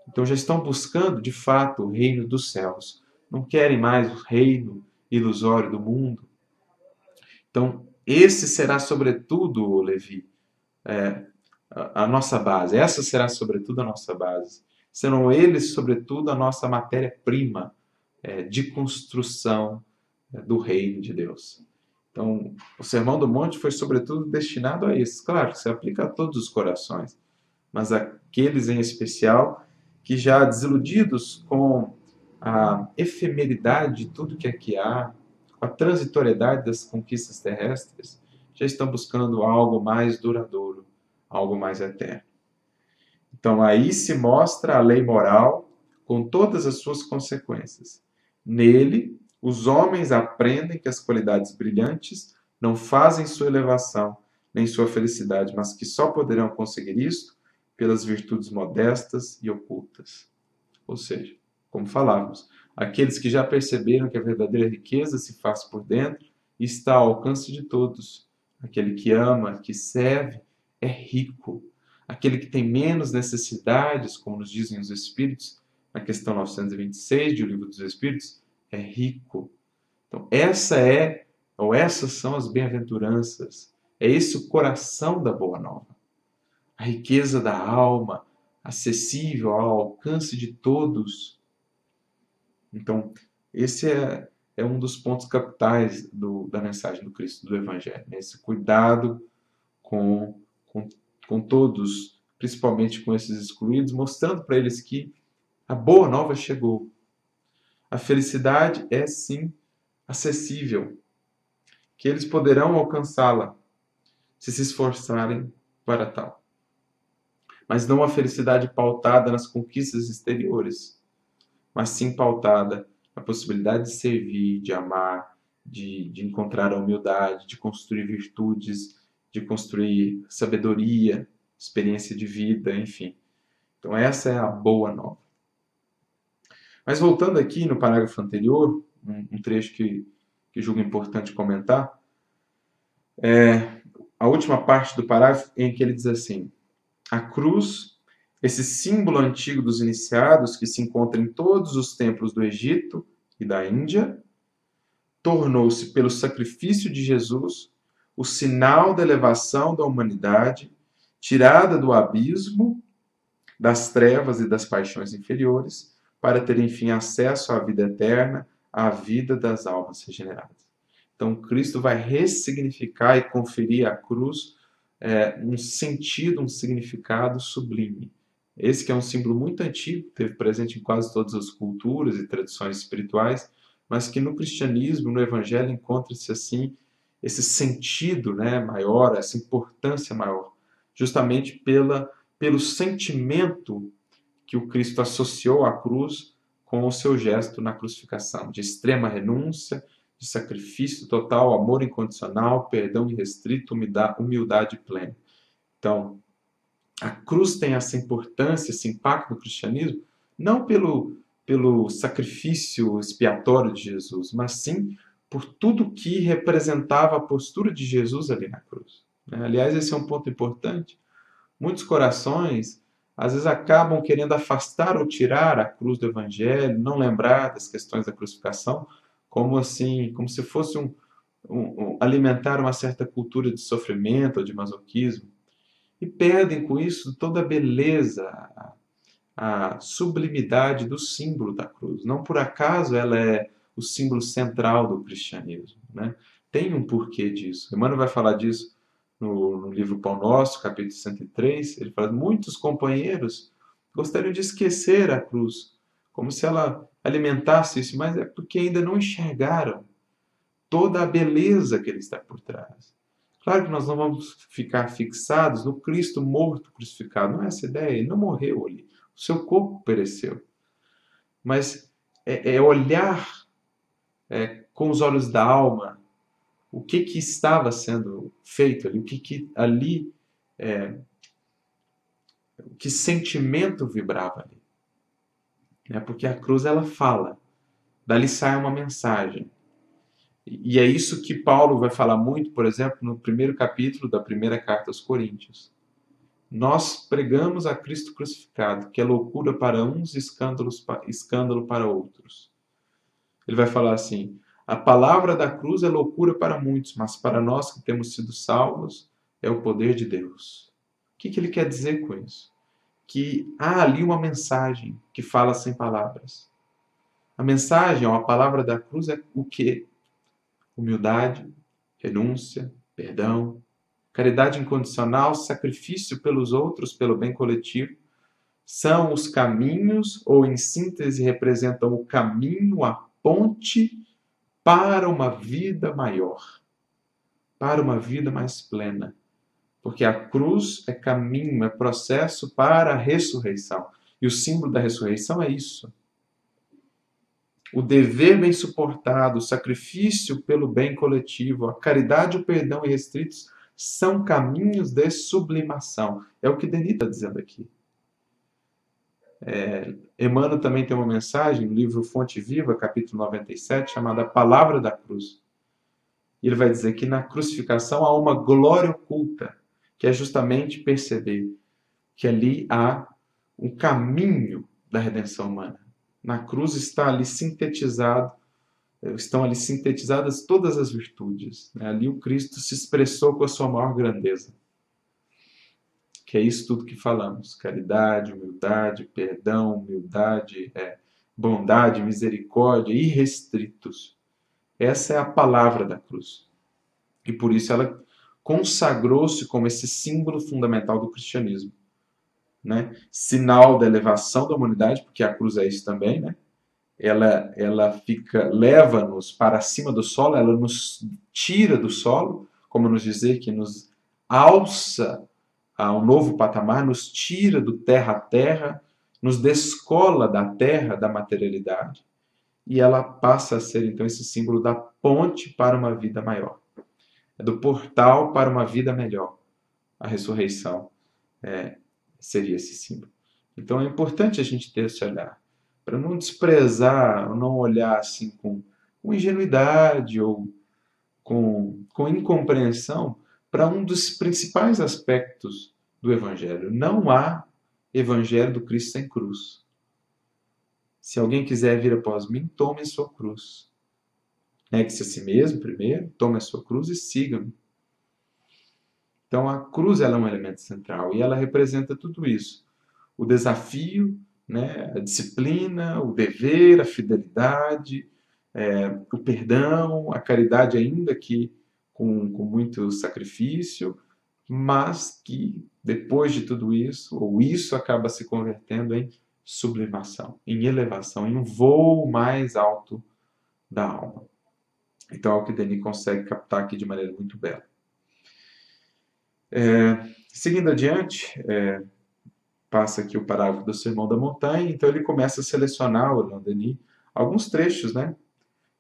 Então já estão buscando, de fato, o reino dos céus. Não querem mais o reino ilusório do mundo. Então, esse será, sobretudo, Levi, a nossa base. Essa será, sobretudo, a nossa base. Serão eles, sobretudo, a nossa matéria-prima de construção do reino de Deus. Então, o Sermão do Monte foi, sobretudo, destinado a isso. Claro, se aplica a todos os corações, mas aqueles em especial que já desiludidos com a efemeridade de tudo que aqui há, com a transitoriedade das conquistas terrestres, já estão buscando algo mais duradouro, algo mais eterno. Então, aí se mostra a lei moral com todas as suas consequências. Nele, os homens aprendem que as qualidades brilhantes não fazem sua elevação, nem sua felicidade, mas que só poderão conseguir isto pelas virtudes modestas e ocultas. Ou seja, como falávamos, aqueles que já perceberam que a verdadeira riqueza se faz por dentro e está ao alcance de todos. Aquele que ama, que serve, é rico. Aquele que tem menos necessidades, como nos dizem os Espíritos, na questão 926 do Livro dos Espíritos, é rico. Então, essas são as bem-aventuranças. É esse o coração da Boa Nova. A riqueza da alma, acessível ao alcance de todos. Então, esse é um dos pontos capitais da mensagem do Cristo, do Evangelho. Esse cuidado com todos, principalmente com esses excluídos, mostrando para eles que a boa nova chegou. A felicidade é sim acessível, que eles poderão alcançá-la se esforçarem para tal. Mas não a felicidade pautada nas conquistas exteriores, mas sim pautada na possibilidade de servir, de amar, de encontrar a humildade, de construir virtudes, de construir sabedoria, experiência de vida, enfim. Então essa é a boa nova. Mas voltando aqui no parágrafo anterior, um trecho que julgo importante comentar, a última parte do parágrafo em que ele diz assim: a cruz, esse símbolo antigo dos iniciados que se encontra em todos os templos do Egito e da Índia, tornou-se, pelo sacrifício de Jesus, o sinal da elevação da humanidade, tirada do abismo, das trevas e das paixões inferiores, para ter, enfim, acesso à vida eterna, à vida das almas regeneradas. Então, Cristo vai ressignificar e conferir à cruz um sentido, um significado sublime. Esse que é um símbolo muito antigo, teve presente em quase todas as culturas e tradições espirituais, mas que no cristianismo, no evangelho, encontra-se assim esse sentido, né, maior, essa importância maior, justamente pelo sentimento que o Cristo associou à cruz com o seu gesto na crucificação, de extrema renúncia, de sacrifício total, amor incondicional, perdão irrestrito, humildade plena. Então, a cruz tem essa importância, esse impacto no cristianismo, não pelo sacrifício expiatório de Jesus, mas sim por tudo que representava a postura de Jesus ali na cruz. Aliás, esse é um ponto importante. Muitos corações, às vezes, acabam querendo afastar ou tirar a cruz do evangelho, não lembrar das questões da crucificação, como se fosse alimentar uma certa cultura de sofrimento ou de masoquismo, e perdem com isso toda a beleza, a sublimidade do símbolo da cruz. Não por acaso ela é o símbolo central do cristianismo, né? Tem um porquê disso. Emmanuel vai falar disso no livro Pão Nosso, capítulo 103. Ele fala: muitos companheiros gostariam de esquecer a cruz, como se ela alimentasse isso, mas é porque ainda não enxergaram toda a beleza que ele está por trás. Claro que nós não vamos ficar fixados no Cristo morto, crucificado. Não é essa a ideia. Ele não morreu ali. O seu corpo pereceu. Mas é olhar com os olhos da alma o que estava sendo feito ali, que sentimento vibrava ali. Porque a cruz, ela fala. Dali sai uma mensagem. E é isso que Paulo vai falar muito, por exemplo, no primeiro capítulo da primeira carta aos Coríntios. Nós pregamos a Cristo crucificado, que é loucura para uns e escândalo para outros. Ele vai falar assim: a palavra da cruz é loucura para muitos, mas para nós que temos sido salvos, é o poder de Deus. O que ele quer dizer com isso? Que há ali uma mensagem que fala sem palavras. A mensagem, a palavra da cruz é o quê? Humildade, renúncia, perdão, caridade incondicional, sacrifício pelos outros, pelo bem coletivo, são os caminhos, ou em síntese representam o caminho, a ponte para uma vida maior, para uma vida mais plena. Porque a cruz é caminho, é processo para a ressurreição. E o símbolo da ressurreição é isso. O dever bem suportado, o sacrifício pelo bem coletivo, a caridade e o perdão irrestritos são caminhos de sublimação. É o que Denis está dizendo aqui. Emmanuel também tem uma mensagem no livro Fonte Viva, capítulo 97, chamada Palavra da Cruz. E ele vai dizer que na crucificação há uma glória oculta, que é justamente perceber que ali há um caminho da redenção humana. Na cruz estão ali sintetizadas todas as virtudes. Ali o Cristo se expressou com a sua maior grandeza. Que é isso tudo que falamos: caridade, humildade, perdão, bondade, misericórdia, irrestritos. Essa é a palavra da cruz. E por isso ela consagrou-se como esse símbolo fundamental do cristianismo. né? Sinal da elevação da humanidade, porque a cruz é isso também, né? Ela leva-nos para cima do solo, ela nos tira do solo, como nos dizer que nos alça a um novo patamar, nos tira do terra a terra, nos descola da terra, da materialidade, e ela passa a ser então esse símbolo da ponte para uma vida maior, do portal para uma vida melhor. A ressurreição seria esse símbolo. Então é importante a gente ter esse olhar, para não desprezar, não olhar assim com ingenuidade ou com incompreensão para um dos principais aspectos do Evangelho. Não há Evangelho do Cristo sem cruz. Se alguém quiser vir após mim, tome a sua cruz. Negue-se a si mesmo primeiro, tome a sua cruz e siga-me. Então a cruz ela é um elemento central e ela representa tudo isso. O desafio, né, a disciplina, o dever, a fidelidade, o perdão, a caridade ainda que com muito sacrifício, mas que depois de tudo isso, ou isso acaba se convertendo em sublimação, em elevação, em um voo mais alto da alma. Então é o que Denis consegue captar aqui de maneira muito bela. Seguindo adiante, passa aqui o parágrafo do Sermão da Montanha, então ele começa a selecionar, o Leon Denis, alguns trechos, né,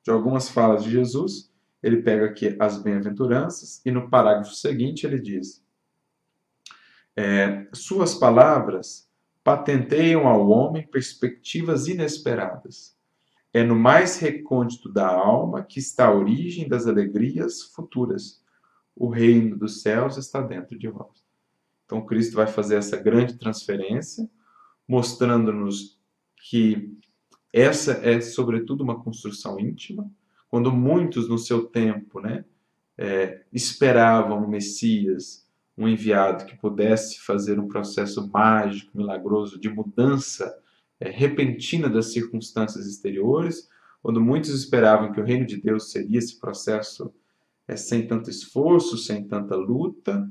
de algumas falas de Jesus. Ele pega aqui as bem-aventuranças e no parágrafo seguinte ele diz: suas palavras patenteiam ao homem perspectivas inesperadas. É no mais recôndito da alma que está a origem das alegrias futuras. O reino dos céus está dentro de vós. Então Cristo vai fazer essa grande transferência, mostrando-nos que essa é, sobretudo, uma construção íntima. Quando muitos, no seu tempo, né, esperavam um Messias, um enviado que pudesse fazer um processo mágico, milagroso, de mudança repentina das circunstâncias exteriores, quando muitos esperavam que o reino de Deus seria esse processo sem tanto esforço, sem tanta luta,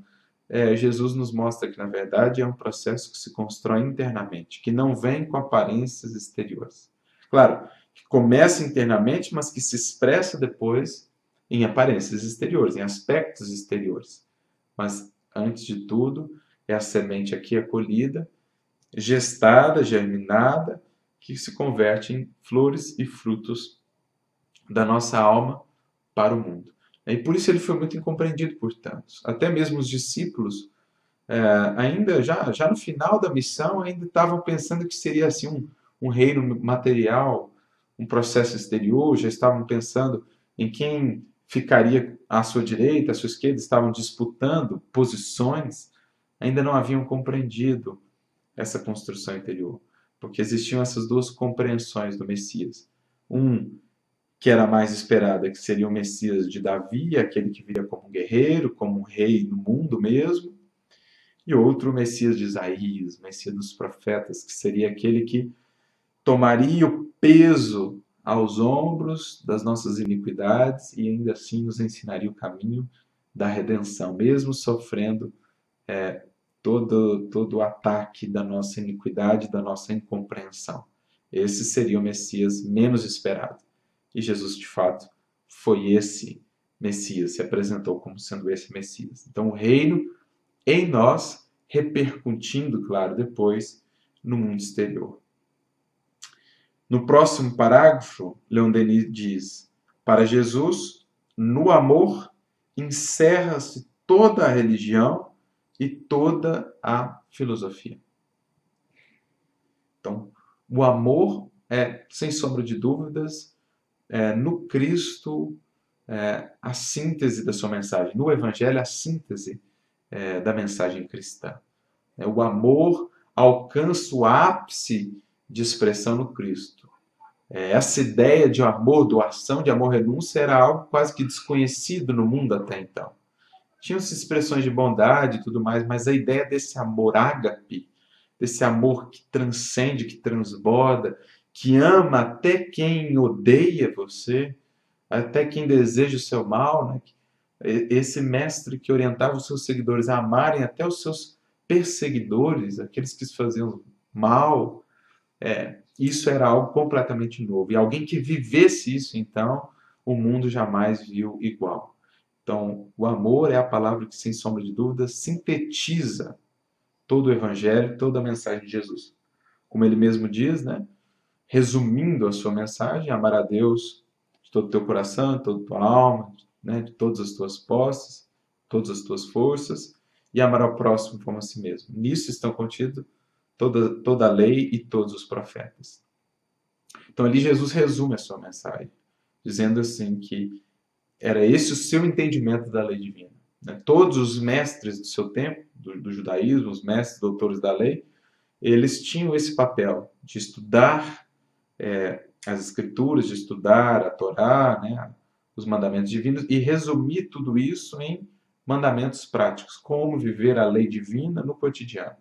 Jesus nos mostra que, na verdade, é um processo que se constrói internamente, que não vem com aparências exteriores. Claro, que começa internamente, mas que se expressa depois em aparências exteriores, em aspectos exteriores. Mas, antes de tudo, é a semente aqui acolhida, gestada, germinada, que se converte em flores e frutos da nossa alma para o mundo. E por isso ele foi muito incompreendido por tantos. Até mesmo os discípulos, ainda já no final da missão, ainda estavam pensando que seria assim um reino material, um processo exterior, já estavam pensando em quem ficaria à sua direita, à sua esquerda, estavam disputando posições, ainda não haviam compreendido essa construção interior, porque existiam essas duas compreensões do Messias. Que era a mais esperada, que seria o Messias de Davi, aquele que viria como um guerreiro, como um rei no mundo mesmo, e outro, o Messias de Isaías, o Messias dos profetas, que seria aquele que tomaria o peso aos ombros das nossas iniquidades e ainda assim nos ensinaria o caminho da redenção, mesmo sofrendo todo o ataque da nossa iniquidade, da nossa incompreensão. Esse seria o Messias menos esperado. E Jesus, de fato, foi esse Messias, se apresentou como sendo esse Messias. Então, o reino em nós, repercutindo, claro, depois no mundo exterior. No próximo parágrafo, Leon Denis diz: para Jesus, no amor, encerra-se toda a religião e toda a filosofia. Então, o amor é, sem sombra de dúvidas, no Cristo, a síntese da sua mensagem. No Evangelho, a síntese da mensagem cristã. O amor alcança o ápice de expressão no Cristo. Essa ideia de amor, doação, de amor, renúncia, era algo quase que desconhecido no mundo até então. Tinham-se expressões de bondade e tudo mais, mas a ideia desse amor ágape, desse amor que transcende, que transborda, que ama até quem odeia você, até quem deseja o seu mal, né? Esse mestre que orientava os seus seguidores a amarem até os seus perseguidores, aqueles que faziam mal, isso era algo completamente novo. E alguém que vivesse isso, então, o mundo jamais viu igual. Então, o amor é a palavra que, sem sombra de dúvida, sintetiza todo o Evangelho, toda a mensagem de Jesus. Como ele mesmo diz, né? Resumindo a sua mensagem, amar a Deus de todo o teu coração, de toda a tua alma, né? De todas as tuas posses, todas as tuas forças, e amar ao próximo como a si mesmo. Nisso estão contidos toda a lei e todos os profetas. Então ali Jesus resume a sua mensagem, dizendo assim que era esse o seu entendimento da lei divina. Todos os mestres do seu tempo, do judaísmo, os mestres doutores da lei, eles tinham esse papel de estudar as escrituras, de estudar a Torá, né, os mandamentos divinos, e resumir tudo isso em mandamentos práticos, como viver a lei divina no cotidiano.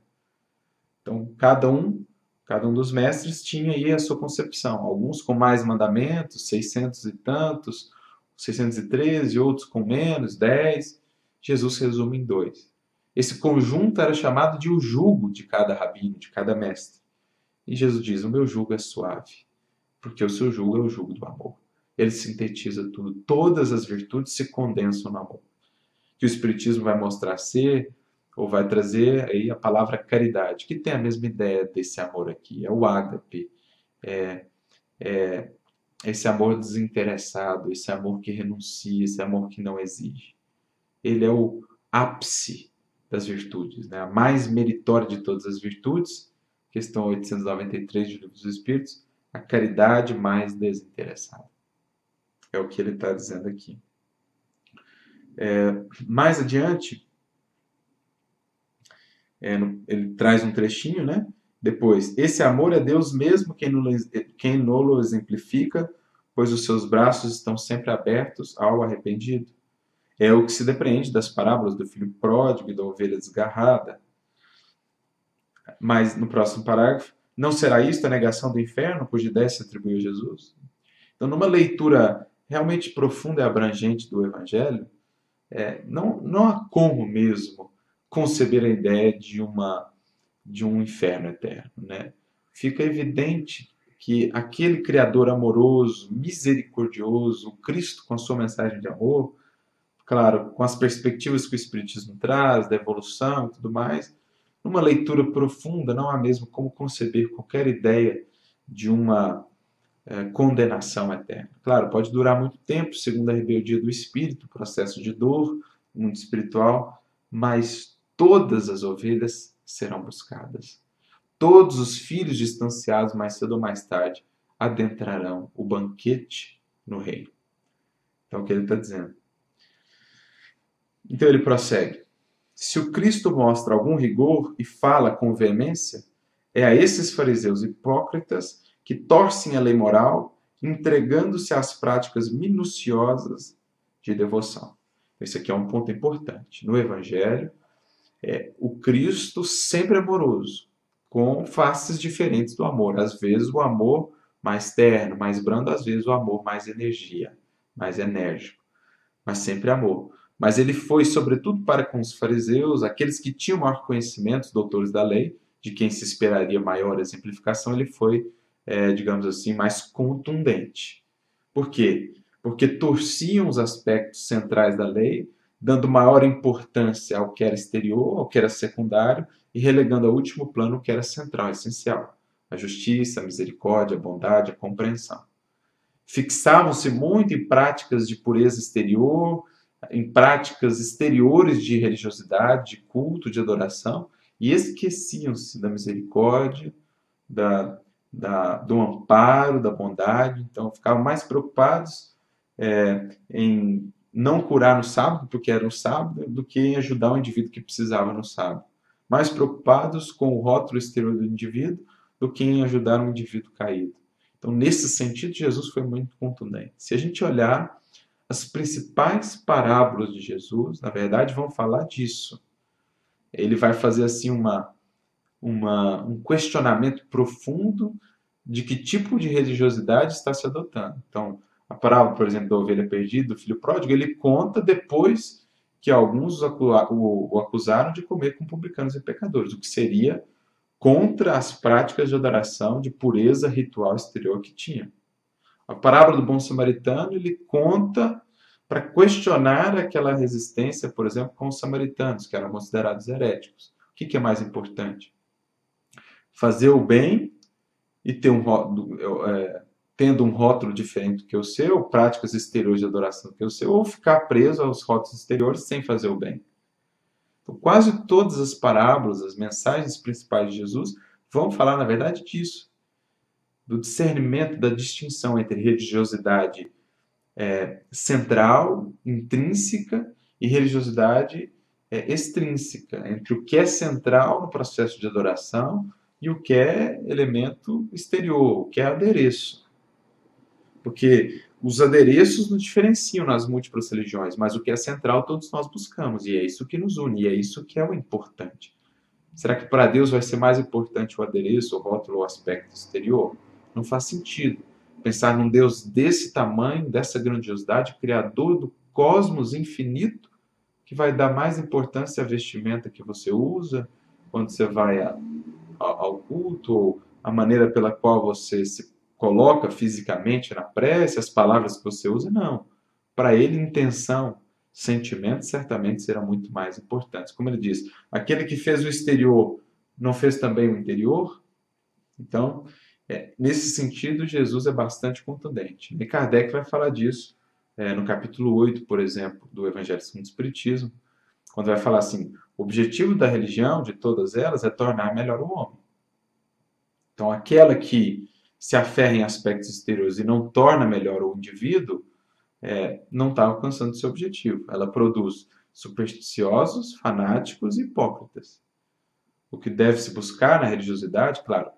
Então, cada um dos mestres tinha aí a sua concepção, alguns com mais mandamentos, 600 e tantos, 613, outros com menos, 10. Jesus resume em 2. Esse conjunto era chamado de o jugo de cada rabino, de cada mestre. E Jesus diz, o meu jugo é suave, porque o seu jugo é o jugo do amor. Ele sintetiza tudo, todas as virtudes se condensam no amor. Que o Espiritismo vai mostrar ser, ou vai trazer aí a palavra caridade, que tem a mesma ideia desse amor aqui, é o ágape, é esse amor desinteressado, esse amor que renuncia, esse amor que não exige. Ele é o ápice das virtudes, né? A mais meritória de todas as virtudes, questão 893 do Livro dos Espíritos, a caridade mais desinteressada. É o que ele está dizendo aqui. Mais adiante, ele traz um trechinho, né? Depois, esse amor é Deus mesmo quem nolo exemplifica, pois os seus braços estão sempre abertos ao arrependido. É o que se depreende das parábolas do filho pródigo e da ovelha desgarrada. Mas, no próximo parágrafo, não será isto a negação do inferno, cuja ideia se atribuiu a Jesus? Então, numa leitura realmente profunda e abrangente do Evangelho, não há como mesmo conceber a ideia de um inferno eterno, né? Fica evidente que aquele Criador amoroso, misericordioso, o Cristo com a sua mensagem de amor, claro, com as perspectivas que o Espiritismo traz, da evolução e tudo mais, numa leitura profunda não há mesmo como conceber qualquer ideia de uma condenação eterna. Claro, pode durar muito tempo, segundo a rebeldia do espírito, processo de dor, mundo espiritual, mas todas as ovelhas serão buscadas. Todos os filhos distanciados, mais cedo ou mais tarde, adentrarão o banquete no reino. Então, o que ele está dizendo? Então, ele prossegue. Se o Cristo mostra algum rigor e fala com veemência, é a esses fariseus hipócritas que torcem a lei moral, entregando-se às práticas minuciosas de devoção. Esse aqui é um ponto importante. No Evangelho, o Cristo sempre amoroso, com faces diferentes do amor. Às vezes o amor mais terno, mais brando, às vezes o amor mais energia, mais enérgico, mas sempre amor. Mas ele foi, sobretudo, para com os fariseus, aqueles que tinham maior conhecimento, os doutores da lei, de quem se esperaria maior exemplificação, ele foi, digamos assim, mais contundente. Por quê? Porque torciam os aspectos centrais da lei, dando maior importância ao que era exterior, ao que era secundário, e relegando ao último plano o que era central, essencial: a justiça, a misericórdia, a bondade, a compreensão. Fixavam-se muito em práticas de pureza exterior, em práticas exteriores de religiosidade, de culto, de adoração, e esqueciam-se da misericórdia, do amparo, da bondade. Então, ficavam mais preocupados em não curar no sábado, porque era um sábado, do que em ajudar o indivíduo que precisava no sábado. Mais preocupados com o rótulo exterior do indivíduo do que em ajudar um indivíduo caído. Então, nesse sentido, Jesus foi muito contundente. Se a gente olhar, as principais parábolas de Jesus, na verdade, vão falar disso. Ele vai fazer assim um questionamento profundo de que tipo de religiosidade está se adotando. Então, a parábola, por exemplo, da ovelha perdida, do filho pródigo, ele conta depois que alguns o acusaram de comer com publicanos e pecadores, o que seria contra as práticas de adoração de pureza ritual exterior que tinha. A parábola do bom samaritano ele conta para questionar aquela resistência, por exemplo, com os samaritanos, que eram considerados heréticos. O que é mais importante? Fazer o bem e ter tendo um rótulo diferente do que o seu, práticas exteriores de adoração do que o seu, ou ficar preso aos rótulos exteriores sem fazer o bem. Então, quase todas as parábolas, as mensagens principais de Jesus, vão falar, na verdade, disso. Do discernimento, da distinção entre religiosidade central, intrínseca, e religiosidade extrínseca, entre o que é central no processo de adoração e o que é elemento exterior, o que é adereço. Porque os adereços nos diferenciam nas múltiplas religiões, mas o que é central todos nós buscamos, e é isso que nos une, e é isso que é o importante. Será que para Deus vai ser mais importante o adereço, o rótulo, o aspecto exterior? Não faz sentido pensar num Deus desse tamanho, dessa grandiosidade, criador do cosmos infinito, que vai dar mais importância à vestimenta que você usa quando você vai ao culto, ou a maneira pela qual você se coloca fisicamente na prece, as palavras que você usa, não. Para ele, intenção, sentimento, certamente serão muito mais importantes. Como ele diz, aquele que fez o exterior não fez também o interior? Então, nesse sentido, Jesus é bastante contundente. E Kardec vai falar disso no capítulo 8, por exemplo, do Evangelho segundo o Espiritismo, quando vai falar assim, o objetivo da religião, de todas elas, é tornar melhor o homem. Então, aquela que se aferra em aspectos exteriores e não torna melhor o indivíduo, não está alcançando seu objetivo. Ela produz supersticiosos, fanáticos e hipócritas. O que deve se buscar na religiosidade, claro,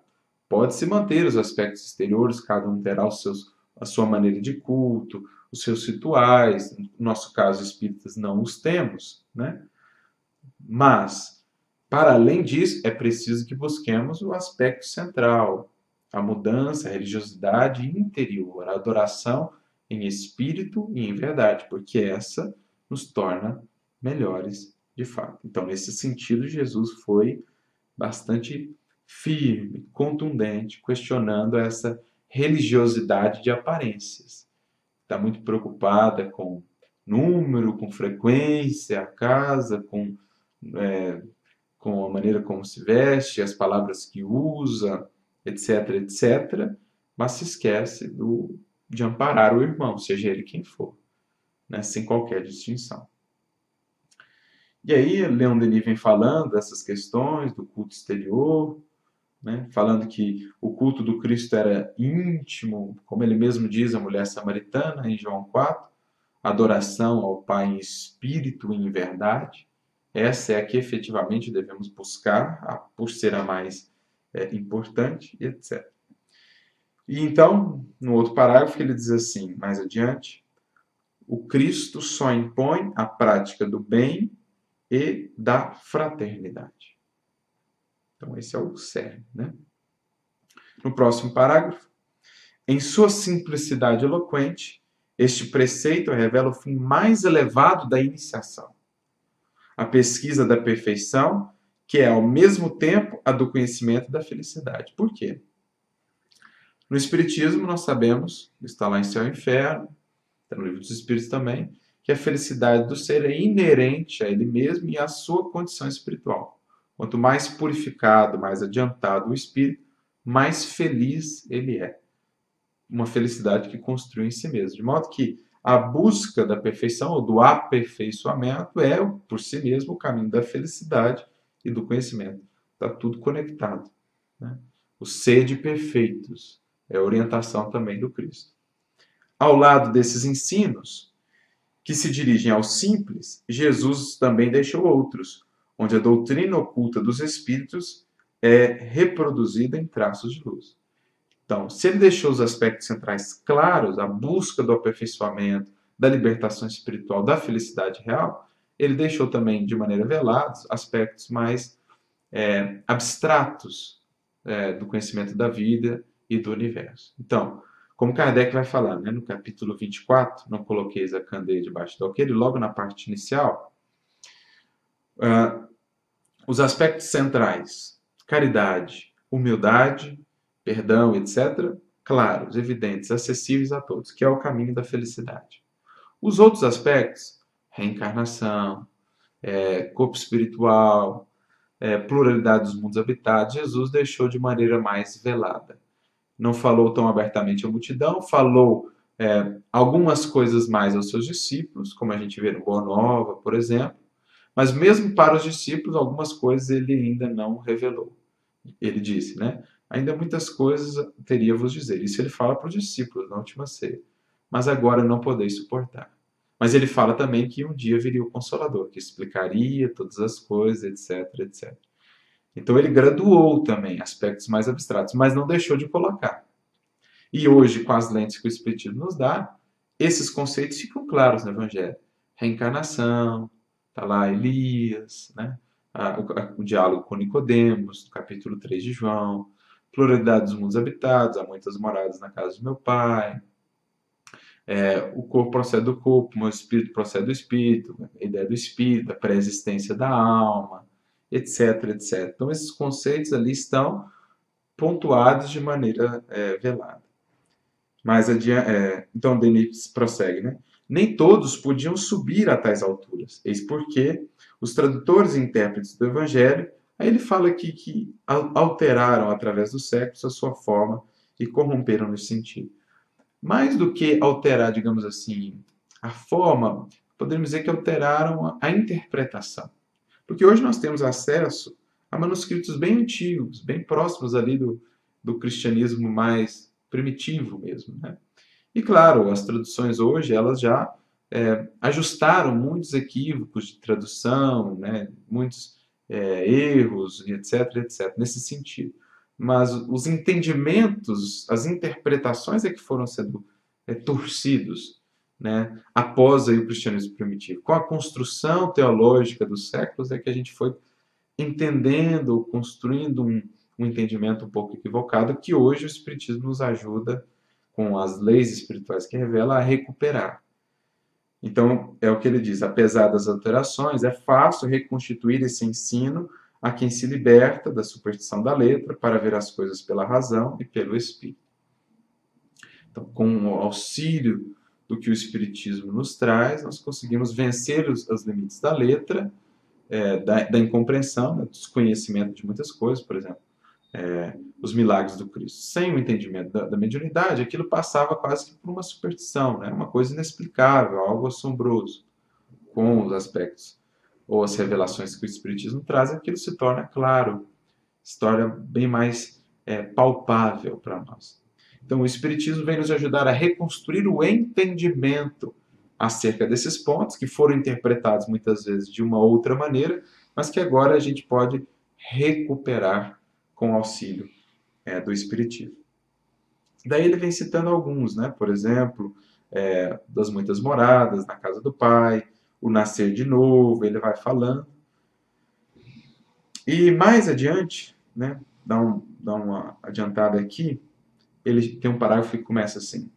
pode-se manter os aspectos exteriores, cada um terá a sua maneira de culto, os seus rituais, no nosso caso espíritas não os temos, né? Mas, para além disso, é preciso que busquemos o aspecto central, a mudança, a religiosidade interior, a adoração em espírito e em verdade, porque essa nos torna melhores de fato. Então, nesse sentido, Jesus foi bastante firme, contundente, questionando essa religiosidade de aparências. Está muito preocupada com número, com frequência, a casa, com a maneira como se veste, as palavras que usa, etc, etc, mas se esquece de amparar o irmão, seja ele quem for, né, sem qualquer distinção. E aí, Leon Denis vem falando dessas questões do culto exterior, né, falando que o culto do Cristo era íntimo, como ele mesmo diz a mulher samaritana, em João 4, adoração ao Pai em espírito e em verdade. Essa é a que efetivamente devemos buscar, por ser a mais importante, etc. E então, no outro parágrafo, ele diz assim, mais adiante, o Cristo só impõe a prática do bem e da fraternidade. Então, esse é o cerne, né? No próximo parágrafo, em sua simplicidade eloquente, este preceito revela o fim mais elevado da iniciação, a pesquisa da perfeição, que é ao mesmo tempo a do conhecimento da felicidade. Por quê? No Espiritismo nós sabemos, está lá em Céu e Inferno, está no Livro dos Espíritos também, que a felicidade do ser é inerente a ele mesmo e à sua condição espiritual. Quanto mais purificado, mais adiantado o espírito, mais feliz ele é. Uma felicidade que construi em si mesmo. De modo que a busca da perfeição ou do aperfeiçoamento é, por si mesmo, o caminho da felicidade e do conhecimento. Está tudo conectado, né? O sede perfeitos é a orientação também do Cristo. Ao lado desses ensinos, que se dirigem ao simples, Jesus também deixou outros, onde a doutrina oculta dos espíritos é reproduzida em traços de luz. Então, se ele deixou os aspectos centrais claros, a busca do aperfeiçoamento, da libertação espiritual, da felicidade real, ele deixou também, de maneira velada, aspectos mais abstratos do conhecimento da vida e do universo. Então, como Kardec vai falar, né, no capítulo 24, não coloqueis a candeia debaixo do alqueire, logo na parte inicial, Ah, os aspectos centrais, caridade, humildade, perdão, etc., claros, evidentes, acessíveis a todos, que é o caminho da felicidade. Os outros aspectos, reencarnação, corpo espiritual, pluralidade dos mundos habitados, Jesus deixou de maneira mais velada. Não falou tão abertamente à multidão, falou algumas coisas mais aos seus discípulos, como a gente vê no Boa Nova, por exemplo, mas mesmo para os discípulos, algumas coisas ele ainda não revelou. Ele disse, né? Ainda muitas coisas teria a vos dizer. Isso ele fala para os discípulos na última ceia. Mas agora não podeis suportar. Mas ele fala também que um dia viria o Consolador, que explicaria todas as coisas, etc, etc. Então ele graduou também aspectos mais abstratos, mas não deixou de colocar. E hoje, com as lentes que o Espiritismo nos dá, esses conceitos ficam claros no Evangelho. Reencarnação, está lá Elias, né? O diálogo com Nicodemos, no capítulo 3 de João, pluralidade dos mundos habitados, há muitas moradas na casa do meu Pai, o corpo procede do corpo, o espírito procede do espírito, a ideia do espírito, a pré-existência da alma, etc, etc. Então, esses conceitos ali estão pontuados de maneira velada. Mais adiante, então, Denis prossegue, né? Nem todos podiam subir a tais alturas, eis porque os tradutores e intérpretes do Evangelho, aí ele fala aqui que alteraram através dos séculos a sua forma e corromperam nesse sentido. Mais do que alterar, digamos assim, a forma, poderíamos dizer que alteraram a interpretação. Porque hoje nós temos acesso a manuscritos bem antigos, bem próximos ali do cristianismo mais primitivo mesmo, né? E claro, as traduções hoje, elas já ajustaram muitos equívocos de tradução, né? Muitos erros, etc, etc, nesse sentido. Mas os entendimentos, as interpretações é que foram sendo torcidos, né? Após aí o cristianismo primitivo. Com a construção teológica dos séculos é que a gente foi entendendo, construindo um entendimento um pouco equivocado, que hoje o Espiritismo nos ajuda, com as leis espirituais que revela, a recuperar. Então, é o que ele diz, apesar das alterações, é fácil reconstituir esse ensino a quem se liberta da superstição da letra para ver as coisas pela razão e pelo Espírito. Então, com o auxílio do que o Espiritismo nos traz, nós conseguimos vencer os limites da letra, da incompreensão, do desconhecimento de muitas coisas, por exemplo, os milagres do Cristo. Sem o entendimento da mediunidade, aquilo passava quase que por uma superstição, né? Uma coisa inexplicável, algo assombroso. Com os aspectos ou as revelações que o Espiritismo traz, aquilo se torna claro, se torna bem mais palpável para nós. Então, o Espiritismo vem nos ajudar a reconstruir o entendimento acerca desses pontos, que foram interpretados muitas vezes de uma outra maneira, mas que agora a gente pode recuperar com o auxílio do Espiritismo. Daí ele vem citando alguns, né? Por exemplo, das muitas moradas, na casa do Pai, o nascer de novo, ele vai falando. E mais adiante, né? Dá uma adiantada aqui, ele tem um parágrafo que começa assim.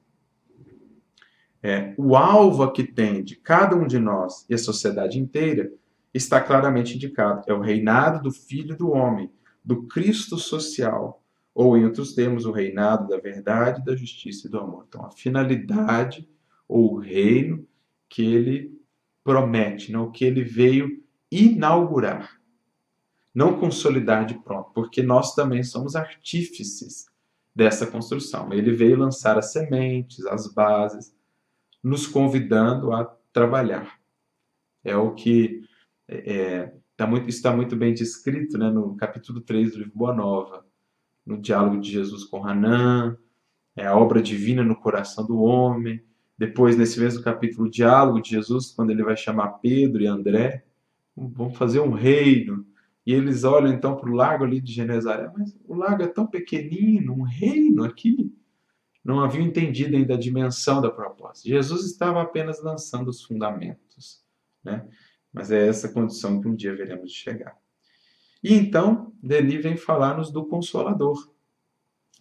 O alvo a que tende cada um de nós e a sociedade inteira está claramente indicado. É o reinado do Filho do Homem, do Cristo social, ou, em outros termos, o reinado da verdade, da justiça e do amor. Então, a finalidade ou o reino que ele promete, não, o que ele veio inaugurar. Não consolidar de pronto, porque nós também somos artífices dessa construção. Ele veio lançar as sementes, as bases, nos convidando a trabalhar. É o que está muito bem descrito, né, no capítulo 3 do livro Boa Nova, no diálogo de Jesus com Hanã, a obra divina no coração do homem. Depois, nesse mesmo capítulo, o diálogo de Jesus, quando ele vai chamar Pedro e André, vão fazer um reino. E eles olham então para o lago ali de Genezaré, mas o lago é tão pequenino, um reino aqui. Não haviam entendido ainda a dimensão da proposta. Jesus estava apenas lançando os fundamentos, né? Mas é essa condição que um dia veremos de chegar. E então, Denis vem falar-nos do Consolador.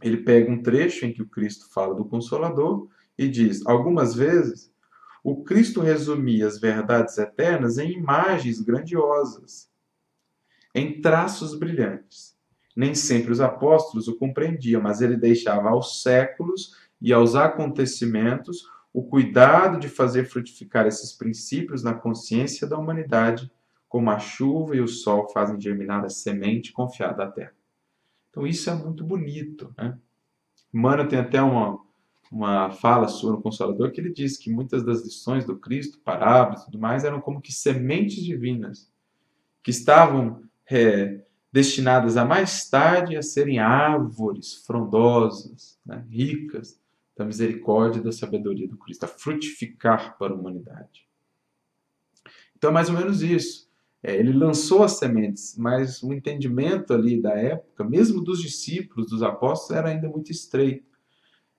Ele pega um trecho em que o Cristo fala do Consolador e diz: algumas vezes O Cristo resumia as verdades eternas em imagens grandiosas, em traços brilhantes. Nem sempre os apóstolos o compreendiam, mas ele deixava aos séculos e aos acontecimentos o cuidado de fazer frutificar esses princípios na consciência da humanidade, como a chuva e o sol fazem germinar a semente confiada da terra. Então isso é muito bonito, né? Emmanuel tem até uma fala sua no Consolador que ele diz que muitas das lições do Cristo, parábolas e tudo mais, eram como que sementes divinas, que estavam destinadas a mais tarde a serem árvores frondosas, né, ricas da misericórdia e da sabedoria do Cristo, a frutificar para a humanidade. Então é mais ou menos isso. Ele lançou as sementes, mas o entendimento ali da época, mesmo dos discípulos, dos apóstolos, era ainda muito estreito.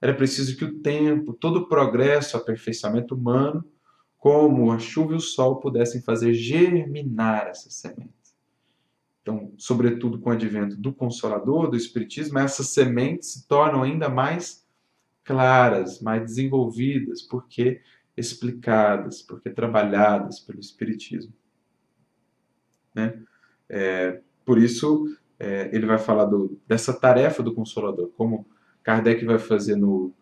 Era preciso que o tempo, todo o progresso, o aperfeiçoamento humano, como a chuva e o sol, pudessem fazer germinar essas sementes. Então, sobretudo com o advento do Consolador, do Espiritismo, essas sementes se tornam ainda mais claras, mais desenvolvidas, porque explicadas, porque trabalhadas pelo Espiritismo. Né? Por isso, ele vai falar dessa tarefa do Consolador, como Kardec vai fazer no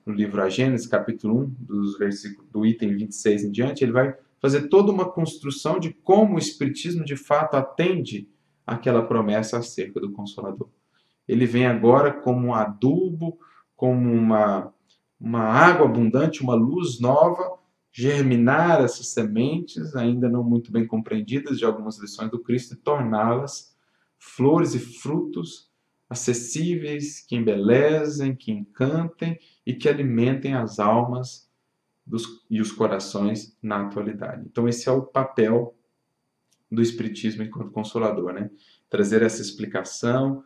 livro A Gênese, capítulo 1, do item 26 em diante, ele vai fazer toda uma construção de como o Espiritismo de fato atende àquela promessa acerca do Consolador. Ele vem agora como um adubo, como uma água abundante, uma luz nova, germinar essas sementes, ainda não muito bem compreendidas de algumas lições do Cristo, e torná-las flores e frutos acessíveis, que embelezem, que encantem e que alimentem as almas e os corações na atualidade. Então esse é o papel do Espiritismo enquanto Consolador, né? Trazer essa explicação,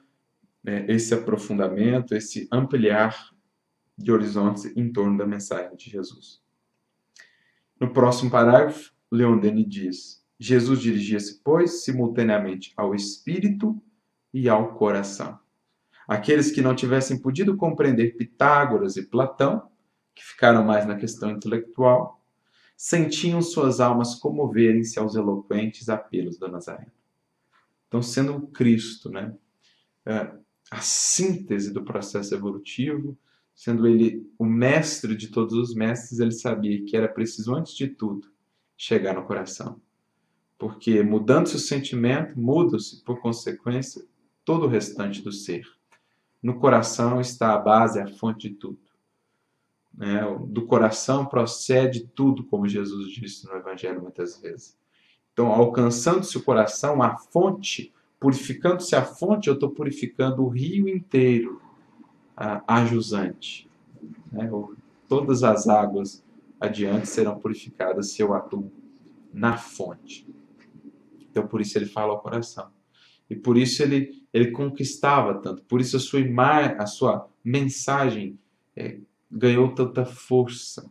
esse aprofundamento, esse ampliar de horizontes em torno da mensagem de Jesus. No próximo parágrafo, Leon Denis diz: Jesus dirigia-se, pois, simultaneamente ao espírito e ao coração. Aqueles que não tivessem podido compreender Pitágoras e Platão, que ficaram mais na questão intelectual, sentiam suas almas comoverem-se aos eloquentes apelos do Nazareno. Então, sendo o Cristo, né, a síntese do processo evolutivo, sendo ele o mestre de todos os mestres, ele sabia que era preciso, antes de tudo, chegar no coração. Porque, mudando-se o sentimento, muda-se, por consequência, todo o restante do ser. No coração está a base, a fonte de tudo. Do coração procede tudo, como Jesus disse no Evangelho muitas vezes. Então, alcançando-se o coração, a fonte, purificando-se a fonte, eu estou purificando o rio inteiro, a jusante. Todas as águas adiante serão purificadas se eu atuo na fonte. Então, por isso ele fala ao coração. E por isso ele conquistava tanto. Por isso a sua mensagem ganhou tanta força.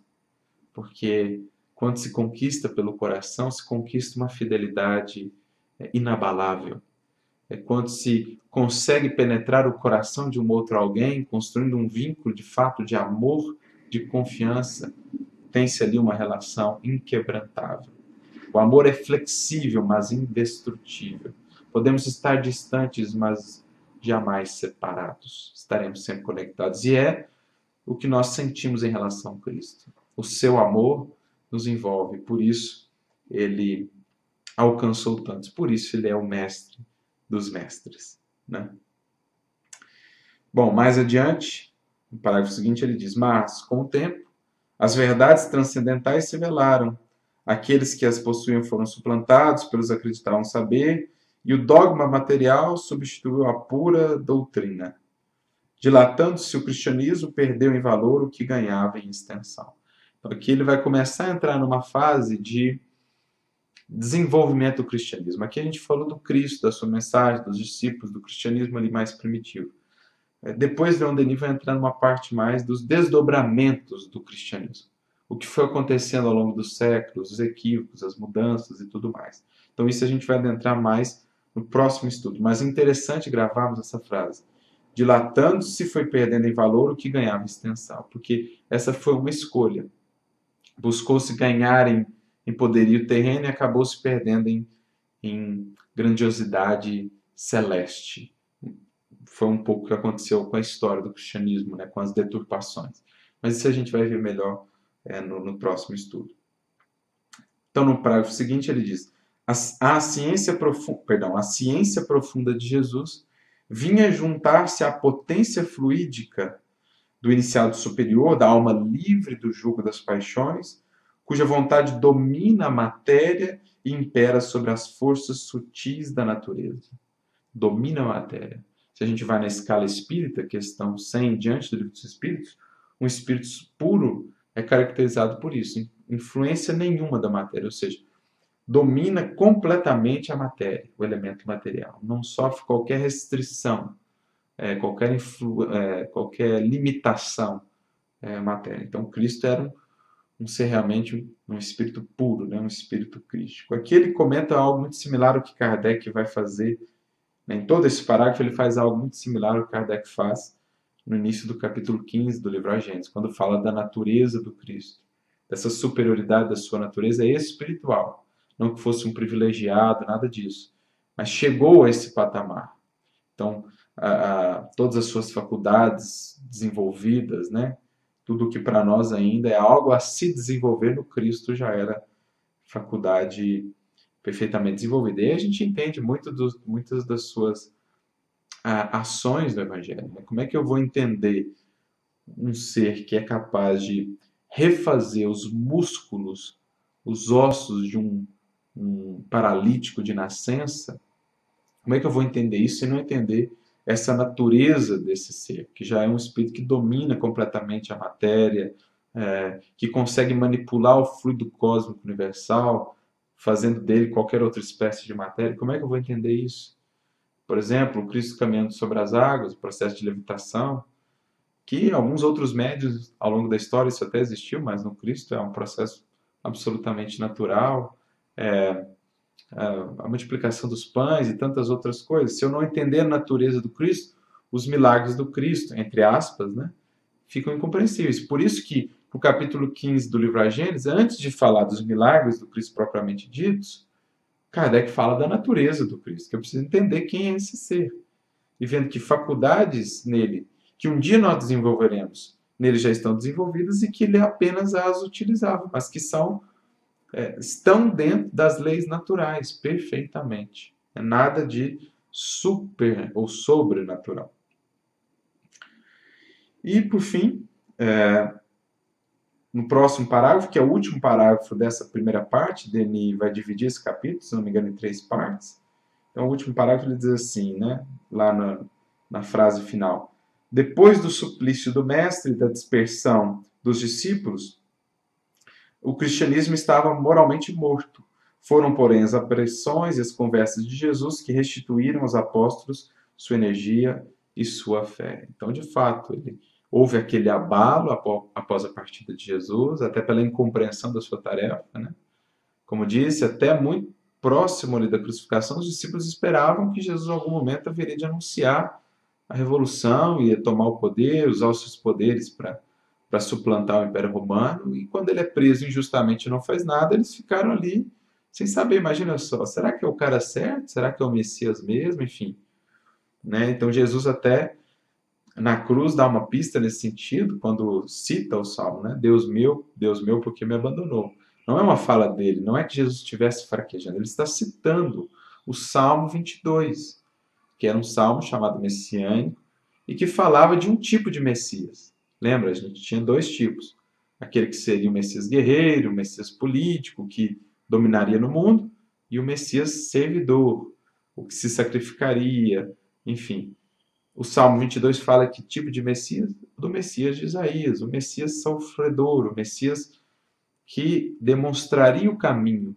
Porque quando se conquista pelo coração, se conquista uma fidelidade inabalável. Quando se consegue penetrar o coração de um outro alguém, construindo um vínculo de fato de amor, de confiança, tem-se ali uma relação inquebrantável. O amor é flexível, mas indestrutível. Podemos estar distantes, mas jamais separados. Estaremos sempre conectados. E é o que nós sentimos em relação a Cristo. O seu amor nos envolve. Por isso, ele alcançou tantos. Por isso, ele é o mestre dos mestres. Né? Bom, mais adiante, no parágrafo seguinte, ele diz: mas, com o tempo, as verdades transcendentais se velaram. Aqueles que as possuíam foram suplantados pelos que acreditavam saber, e o dogma material substituiu a pura doutrina. Dilatando-se o cristianismo, perdeu em valor o que ganhava em extensão. Então, aqui ele vai começar a entrar numa fase de desenvolvimento do cristianismo. Aqui a gente falou do Cristo, da sua mensagem, dos discípulos, do cristianismo ali mais primitivo. Depois, Leon Denis vai entrar numa parte mais dos desdobramentos do cristianismo. O que foi acontecendo ao longo dos séculos, os equívocos, as mudanças e tudo mais. Então isso a gente vai adentrar mais no próximo estudo. Mas é interessante gravarmos essa frase. Dilatando-se foi perdendo em valor o que ganhava em extensão. Porque essa foi uma escolha. buscou-se ganhar em poderio terreno e acabou se perdendo em grandiosidade celeste. Foi um pouco o que aconteceu com a história do cristianismo, né, com as deturpações. Mas isso a gente vai ver melhor no próximo estudo. Então, no parágrafo seguinte, ele diz: a ciência profunda de Jesus vinha juntar-se à potência fluídica do iniciado superior, da alma livre do jugo das paixões, cuja vontade domina a matéria e impera sobre as forças sutis da natureza. Domina a matéria. Se a gente vai na escala espírita, questão 100, diante do livro dos Espíritos, um espírito puro é caracterizado por isso, influência nenhuma da matéria, ou seja, domina completamente a matéria, o elemento material. Não sofre qualquer restrição, qualquer limitação à matéria. Então, Cristo era um ser realmente um espírito puro, né? Um espírito crístico. Aqui ele comenta algo muito similar ao que Kardec vai fazer. Em todo esse parágrafo ele faz algo muito similar ao que Kardec faz no início do capítulo 15 do livro A Gênesis, quando fala da natureza do Cristo, dessa superioridade da sua natureza espiritual. Não que fosse um privilegiado, nada disso, mas chegou a esse patamar. Então, todas as suas faculdades desenvolvidas, né? Tudo que para nós ainda é algo a se desenvolver no Cristo já era faculdade perfeitamente desenvolvida. E aí a gente entende muitas das suas ações do Evangelho. Né? Como é que eu vou entender um ser que é capaz de refazer os músculos, os ossos de um paralítico de nascença? Como é que eu vou entender isso e não entender essa natureza desse ser, que já é um espírito que domina completamente a matéria, que consegue manipular o fluido cósmico universal, fazendo dele qualquer outra espécie de matéria? Como é que eu vou entender isso? Por exemplo, o Cristo caminhando sobre as águas, o processo de levitação, que alguns outros médios ao longo da história isso até existiu, mas no Cristo é um processo absolutamente natural. A multiplicação dos pães e tantas outras coisas. Se eu não entender a natureza do Cristo, os milagres do Cristo, entre aspas, né, ficam incompreensíveis. Por isso que no capítulo 15 do livro A Gênesis, antes de falar dos milagres do Cristo propriamente ditos, Kardec fala da natureza do Cristo, que eu preciso entender quem é esse ser. E vendo que faculdades nele, que um dia nós desenvolveremos, nele já estão desenvolvidas e que ele apenas as utilizava, mas que estão dentro das leis naturais, perfeitamente. É nada de super ou sobrenatural. E, por fim, no próximo parágrafo, que é o último parágrafo dessa primeira parte, Denis vai dividir esse capítulo, se não me engano, em 3 partes. Então, o último parágrafo ele diz assim, né, lá na frase final: depois do suplício do mestre e da dispersão dos discípulos, o cristianismo estava moralmente morto. Foram, porém, as aparições e as conversas de Jesus que restituíram aos apóstolos sua energia e sua fé. Então, de fato, houve aquele abalo após a partida de Jesus, até pela incompreensão da sua tarefa, né? Como disse, até muito próximo ali da crucificação, os discípulos esperavam que Jesus, em algum momento, haveria de anunciar a revolução, ia tomar o poder, usar os seus poderes para suplantar o Império Romano, e quando ele é preso injustamente e não faz nada, eles ficaram ali sem saber. Imagina só, será que é o cara certo? Será que é o Messias mesmo? Enfim, né? Então Jesus até na cruz dá uma pista nesse sentido, quando cita o Salmo, né? Deus meu, por que me abandonou? Não é uma fala dele, não é que Jesus estivesse fraquejando, ele está citando o Salmo 22, que era um salmo chamado messiânico, e que falava de um tipo de Messias. Lembra? A gente tinha 2 tipos. Aquele que seria o Messias guerreiro, o Messias político, que dominaria no mundo, e o Messias servidor, o que se sacrificaria, enfim. O Salmo 22 fala que tipo de Messias? Do Messias de Isaías, o Messias sofredor, o Messias que demonstraria o caminho,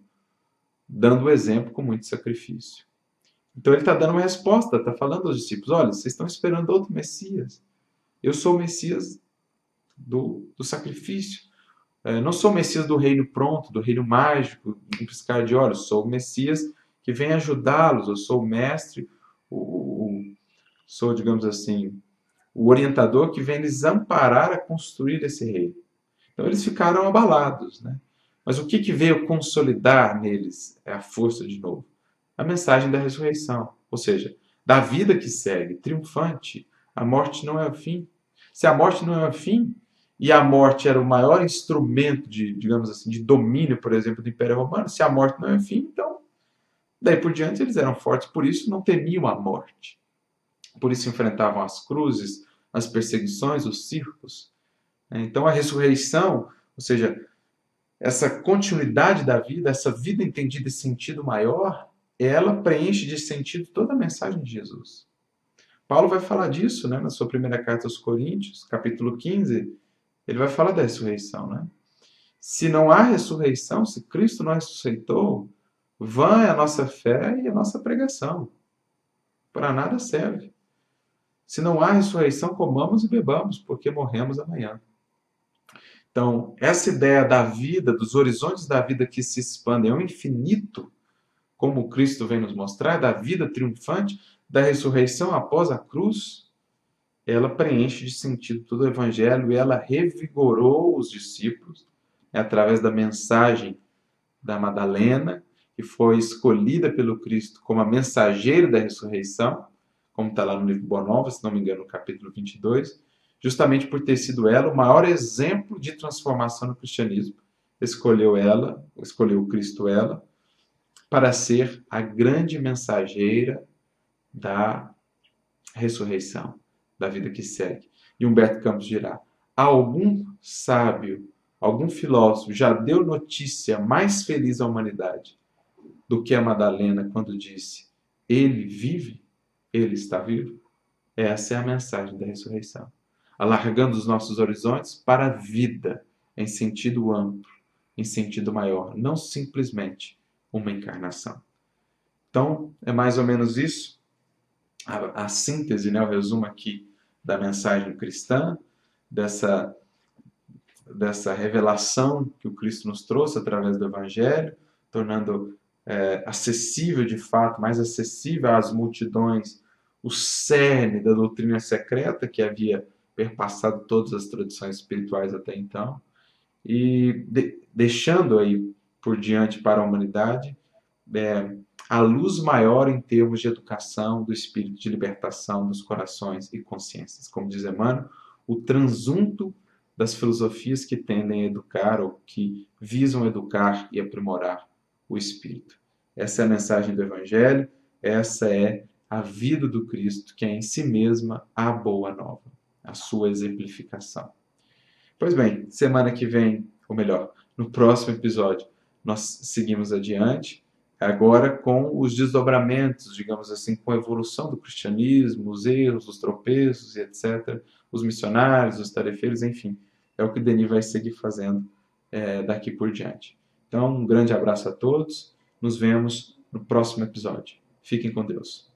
dando o exemplo com muito sacrifício. Então ele está dando uma resposta, está falando aos discípulos: olha, vocês estão esperando outro Messias. Eu sou o Messias do sacrifício. Não sou o Messias do reino pronto, do reino mágico, um piscar de olhos. Sou o Messias que vem ajudá-los. Eu sou o mestre, sou, digamos assim, o orientador que vem lhes amparar a construir esse reino. Então eles ficaram abalados, né? Mas o que veio consolidar neles a força de novo? A mensagem da ressurreição, ou seja, da vida que segue, triunfante. A morte não é o fim. Se a morte não é o fim, e a morte era o maior instrumento de, digamos assim, de domínio, por exemplo, do Império Romano, se a morte não é o fim, então, daí por diante eles eram fortes, por isso não temiam a morte. Por isso enfrentavam as cruzes, as perseguições, os circos. Então a ressurreição, ou seja, essa continuidade da vida, essa vida entendida em sentido maior, ela preenche de sentido toda a mensagem de Jesus. Paulo vai falar disso, né, na sua primeira carta aos Coríntios, capítulo 15, ele vai falar da ressurreição, né? Se não há ressurreição, se Cristo não ressuscitou, vã é a nossa fé e a nossa pregação. Para nada serve. Se não há ressurreição, comamos e bebamos, porque morremos amanhã. Então, essa ideia da vida, dos horizontes da vida que se expandem ao infinito, como Cristo vem nos mostrar, da vida triunfante, da ressurreição após a cruz, ela preenche de sentido todo o Evangelho e ela revigorou os discípulos, né, através da mensagem da Madalena, que foi escolhida pelo Cristo como a mensageira da ressurreição, como está lá no livro Boa Nova, se não me engano, no capítulo 22, justamente por ter sido ela o maior exemplo de transformação no cristianismo. Escolheu o Cristo ela, para ser a grande mensageira da ressurreição, da vida que segue. E Humberto Campos dirá: algum sábio, algum filósofo já deu notícia mais feliz à humanidade do que a Madalena quando disse: ele vive, ele está vivo? Essa é a mensagem da ressurreição. Alargando os nossos horizontes para a vida, em sentido amplo, em sentido maior, não simplesmente uma encarnação. Então, é mais ou menos isso, a síntese, né, o resumo aqui da mensagem cristã, dessa revelação que o Cristo nos trouxe através do Evangelho, tornando acessível de fato, mais acessível às multidões, o cerne da doutrina secreta que havia perpassado todas as tradições espirituais até então, e deixando aí por diante para a humanidade a luz maior em termos de educação do espírito, de libertação dos corações e consciências. Como diz Emmanuel, o transunto das filosofias que tendem a educar ou que visam educar e aprimorar o espírito. Essa é a mensagem do Evangelho, essa é a vida do Cristo, que é em si mesma a boa nova, a sua exemplificação. Pois bem, semana que vem, ou melhor, no próximo episódio, nós seguimos adiante, agora com os desdobramentos, digamos assim, com a evolução do cristianismo, os erros, os tropeços e etc., os missionários, os tarefeiros, enfim, é o que o Denis vai seguir fazendo daqui por diante. Então, um grande abraço a todos, nos vemos no próximo episódio. Fiquem com Deus.